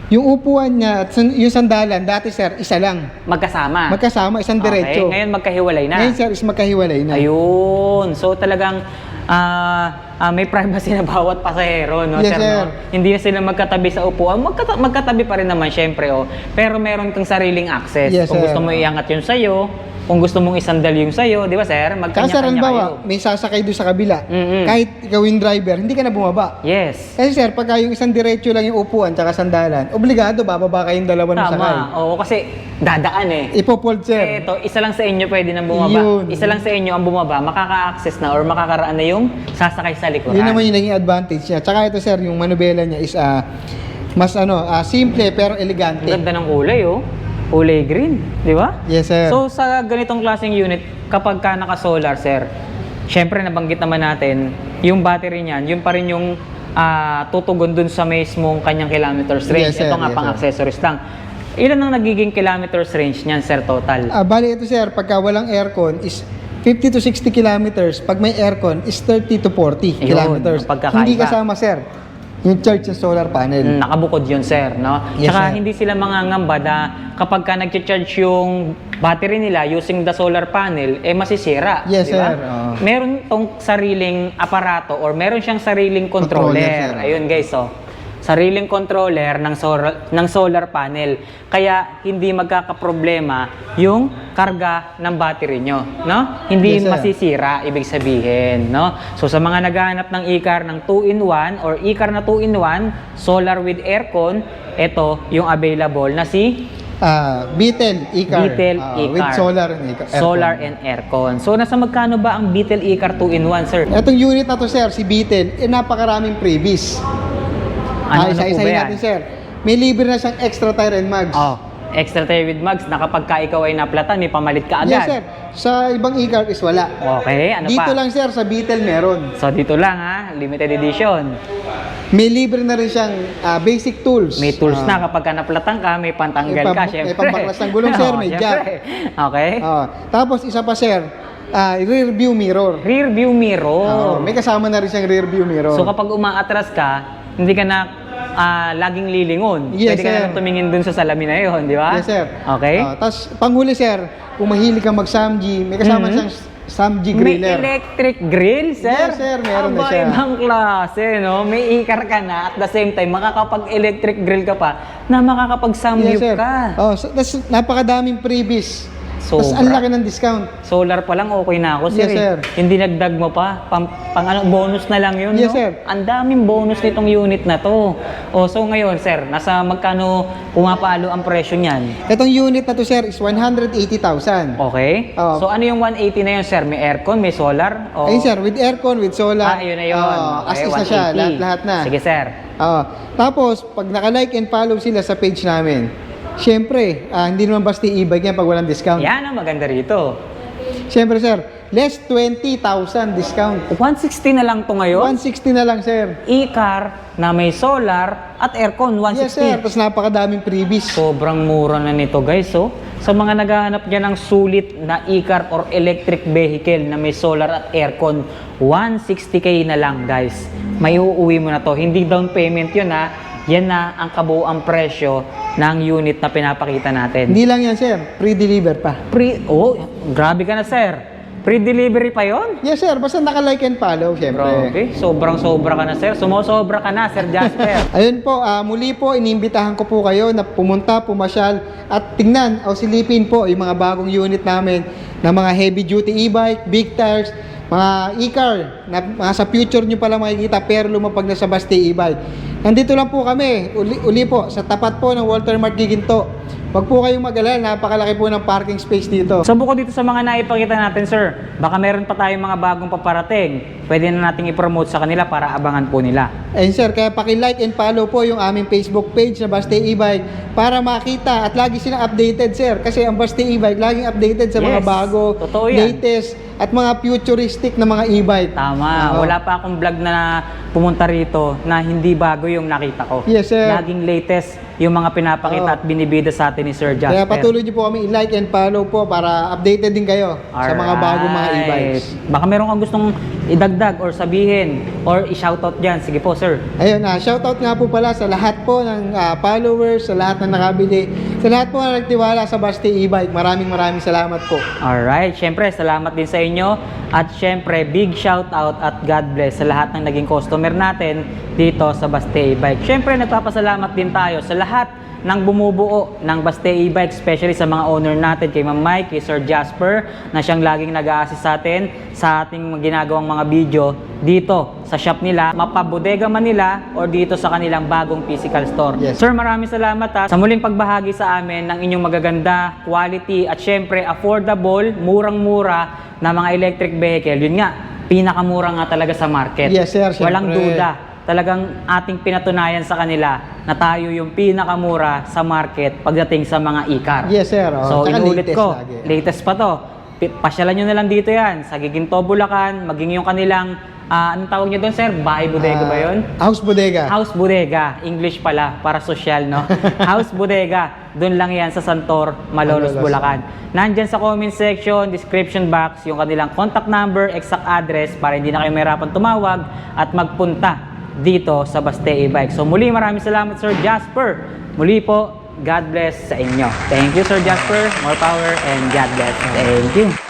Speaker 1: yung upuan niya at yung sandalan, dati, sir, isa lang.
Speaker 2: Magkasama.
Speaker 1: Magkasama, isang diretso.
Speaker 2: Okay, ngayon magkahiwalay na.
Speaker 1: Ngayon, sir, is magkahiwalay na.
Speaker 2: Ayun. So talagang may privacy na bawat pasahero, no,
Speaker 1: Yes,
Speaker 2: sir?
Speaker 1: sir.
Speaker 2: No? Hindi na sila magkatabi sa upuan. Magkatabi pa rin naman, syempre, Pero meron kang sariling access.
Speaker 1: Yes,
Speaker 2: Kung
Speaker 1: sir.
Speaker 2: gusto mo iangat yun sa'yo, kung gusto mong isandal yung sa'yo, di ba, sir?
Speaker 1: Tsaka, sir,
Speaker 2: Magkanya-kanya kayo.
Speaker 1: halimbawa, may sasakay doon sa kabila.
Speaker 2: Mm-mm.
Speaker 1: Kahit ikaw yung driver, hindi ka na bumaba.
Speaker 2: Yes.
Speaker 1: Kasi, sir, pagka yung isang diretso lang yung upuan tsaka sandalan, obligado, bababa kayong dalawa ng sakay.
Speaker 2: Tama. Oo, kasi dadaan
Speaker 1: Ipopold, sir.
Speaker 2: Ito, isa lang sa inyo pwede nang bumaba.
Speaker 1: Yun.
Speaker 2: Isa lang sa inyo ang bumaba, makaka-access na or makakaraan na yung sasakay sa likuran.
Speaker 1: Yun naman yung naging advantage niya. Tsaka ito, sir, yung manubela niya is mas simple pero elegante.
Speaker 2: Ang ganda ng kulay, Kulay green, di ba?
Speaker 1: Yes, sir.
Speaker 2: So, sa ganitong klaseng unit, kapag ka naka-solar, sir, syempre nabanggit naman natin, yung battery niyan, yun pa rin yung tutugon dun sa mismong kanyang kilometers range.
Speaker 1: Yes, sir.
Speaker 2: Ito nga
Speaker 1: Yes,
Speaker 2: pang
Speaker 1: sir.
Speaker 2: accessories lang. Ilan ang nagiging kilometers range niyan, sir, total?
Speaker 1: Bali ito, sir, pagka walang aircon is 50 to 60 kilometers. Pag may aircon is 30 to 40
Speaker 2: Ayun,
Speaker 1: kilometers.
Speaker 2: ang pagkakaiba.
Speaker 1: Hindi kasama, sir, yung charge ng solar panel.
Speaker 2: Nakabukod yun, sir, no?
Speaker 1: Yes,
Speaker 2: Tsaka
Speaker 1: sir.
Speaker 2: hindi sila mangangamba na kapag ka nag-charge yung battery nila using the solar panel, masisira.
Speaker 1: Yes,
Speaker 2: di ba?
Speaker 1: sir. Oo.
Speaker 2: Meron tong sariling aparato or meron siyang sariling
Speaker 1: Controller,
Speaker 2: controller.
Speaker 1: sir.
Speaker 2: Ayun, guys, sariling controller ng solar panel. Kaya hindi magkakaproblema yung karga ng battery nyo, no? Hindi
Speaker 1: Yes, sir.
Speaker 2: masisira, ibig sabihin, no? So sa mga naghahanap ng e-car ng 2-in-1 or e-car na 2-in-1, solar with aircon, ito yung available na si
Speaker 1: Beetle e-car.
Speaker 2: Beetle e-car.
Speaker 1: With solar and aircon.
Speaker 2: Solar and aircon. So nasa magkano ba ang Beetle e-car 2-in-1, sir?
Speaker 1: Itong unit na to, sir, si Beetle, napakaraming freebies.
Speaker 2: Ano po
Speaker 1: Isa-isahin
Speaker 2: ba yan?
Speaker 1: natin, sir. May libre na siyang extra tire and mags.
Speaker 2: Extra tire with mugs na kapag ka ikaw ay naplatan, may pamalit ka agad.
Speaker 1: Yes, sir. Sa ibang e-car is wala.
Speaker 2: Okay, ano
Speaker 1: Dito
Speaker 2: pa?
Speaker 1: lang, sir, sa Beetle meron.
Speaker 2: So dito lang limited edition.
Speaker 1: May libre na rin siyang basic tools.
Speaker 2: May tools na kapag ka naplatan ka, may pantanggal ka, syempre.
Speaker 1: May pampaklas ng gulong, sir, may jack.
Speaker 2: Syempre. Okay.
Speaker 1: Tapos isa pa, sir, rear view mirror.
Speaker 2: Rear view mirror.
Speaker 1: May kasama na rin siyang rear view mirror.
Speaker 2: So kapag umaatras ka, hindi ka na laging lilingon.
Speaker 1: Yes,
Speaker 2: Pwede ka na
Speaker 1: sir.
Speaker 2: lang tumingin dun sa salamin na yun, di ba?
Speaker 1: Yes, sir.
Speaker 2: Okay.
Speaker 1: Tapos panghuli, sir, kung mahilig ka mag-Samji, may kasama siyang Samji
Speaker 2: May
Speaker 1: griller.
Speaker 2: electric grill, sir?
Speaker 1: Yes, sir. Meron na siya.
Speaker 2: Ibang klase, no? May e-car ka na at the same time, makakapag-electric grill ka pa na makakapag-samyup
Speaker 1: Yes, sir.
Speaker 2: ka.
Speaker 1: Tapos napakadaming freebies Tapos ang laki ng discount.
Speaker 2: Solar pa lang okay na ako, sir.
Speaker 1: Yes, sir.
Speaker 2: Hindi nagdag mo pa. Pang ano, bonus na lang yun,
Speaker 1: Yes,
Speaker 2: no?
Speaker 1: sir.
Speaker 2: Ang daming bonus nitong unit na to. O, so ngayon, sir, nasa magkano pumapalo ang presyo niyan?
Speaker 1: Itong unit na to, sir, is 180,000.
Speaker 2: Okay?
Speaker 1: Oo.
Speaker 2: So, ano yung 180 na yun, sir? May aircon, may solar? O...
Speaker 1: Ayun, sir, with aircon, with solar.
Speaker 2: Ayun na yun.
Speaker 1: As
Speaker 2: Okay,
Speaker 1: is na siya,
Speaker 2: 180.
Speaker 1: lahat na.
Speaker 2: Sige, sir.
Speaker 1: Tapos, pag naka-like and follow sila sa page namin, syempre, hindi naman basta e-bike yan pag walang discount.
Speaker 2: Yan ang maganda rito.
Speaker 1: Syempre, sir, less 20,000 discount.
Speaker 2: 160 na lang to ngayon.
Speaker 1: 160 na lang, sir.
Speaker 2: E-car na may solar at aircon, 160.
Speaker 1: Yes, sir. Tapos napakadaming freebies.
Speaker 2: Sobrang mura na nito, guys. So, sa mga naghahanap dyan ng sulit na e-car or electric vehicle na may solar at aircon, 160K na lang, guys. May uuwi mo na to. Hindi down payment yun, ha. Yan na ang kabuuang presyo ng unit na pinapakita natin.
Speaker 1: Hindi lang yan, sir. Pre-deliver pa.
Speaker 2: Grabe ka na, sir. Pre-delivery pa yon?
Speaker 1: Yes, sir. Basta naka-like and follow, syempre.
Speaker 2: Grabe. Sobrang-sobra ka na, sir. Sumosobra ka na, Sir Jasper.
Speaker 1: Ayun po, muli po, iniimbitahan ko po kayo na pumunta, pumasyal, at tingnan o silipin po yung mga bagong unit namin na mga heavy-duty e-bike, big tires, mga e-car na mga sa future nyo pala makikita pero lumapag na sa Basti e-bike. Nandito lang po kami, uli po, sa tapat po ng Walter Mart Giginto. Huwag po kayong mag-alala, napakalaki po ng parking space dito.
Speaker 2: So bukod dito sa mga naipakita natin, sir, baka meron pa tayong mga bagong paparating. Pwede na nating i-promote sa kanila para abangan po nila.
Speaker 1: Ayun, sir, kaya paki-like and follow po yung aming Facebook page na Basti e-bike para makita at lagi silang updated, sir. Kasi ang Basti e-bike laging updated sa mga
Speaker 2: Yes,
Speaker 1: bago,
Speaker 2: totoo yan.
Speaker 1: latest, at mga futuristic na mga e-bike.
Speaker 2: Tama.
Speaker 1: Oo.
Speaker 2: Wala pa akong vlog na pumunta rito na hindi bago yung nakita ko.
Speaker 1: Yes, sir.
Speaker 2: Laging latest yung mga pinapakita
Speaker 1: Oo.
Speaker 2: at binibida sa atin ni Sir Jasper.
Speaker 1: Kaya patuloy niyo po kami i-like and follow po para updated din kayo sa mga bagong mga e-bikes.
Speaker 2: Baka meron kang gustong idagdag or sabihin or i-shoutout dyan. Sige po, sir.
Speaker 1: Ayun, shoutout nga po pala sa lahat po ng followers, sa lahat na nakabili, sa lahat po na nagtiwala sa Basti e-bike. Maraming salamat po.
Speaker 2: Alright, syempre salamat din sa inyo at syempre big shout out at God bless sa lahat ng naging customer natin dito sa Basti e-bike. Syempre nagpapasalamat din tayo sa lahat ng bumubuo ng Basti e-bike, especially sa mga owner natin, kay Ma'am Mike, kay Sir Jasper, na siyang laging nag-a-assist sa atin sa ating ginagawang mga video dito sa shop nila, mapabodega man nila or dito sa kanilang bagong physical store.
Speaker 1: Yes.
Speaker 2: Sir, maraming salamat sa muling pagbahagi sa amin ng inyong magaganda, quality at syempre affordable, murang-mura na mga electric vehicle. Yun nga, pinakamura nga talaga sa market.
Speaker 1: Yes, sir, syempre.
Speaker 2: Walang duda. Talagang ating pinatunayan sa kanila na tayo yung pinakamura sa market pagdating sa mga e-car.
Speaker 1: Yes, sir.
Speaker 2: So,
Speaker 1: Tsaka
Speaker 2: inulit
Speaker 1: latest
Speaker 2: ko,
Speaker 1: lagi.
Speaker 2: latest pa to. Pasyalan nyo na lang dito yan, sa Giginto, Bulacan, maging yung kanilang, anong tawag nyo doon, sir? Bahay bodega ba yun?
Speaker 1: House bodega.
Speaker 2: House bodega. English pala, para social, no? House bodega. Doon lang yan sa Santor, Malolos,
Speaker 1: Malolos.
Speaker 2: Bulacan. Nandyan sa comment section, description box, yung kanilang contact number, exact address, para hindi na kayo mahirapan tumawag at magpunta dito sa Basti e-bike. So muli, maraming salamat, Sir Jasper. Muli po, God bless sa inyo. Thank you, Sir Jasper. More power and God bless. Thank you.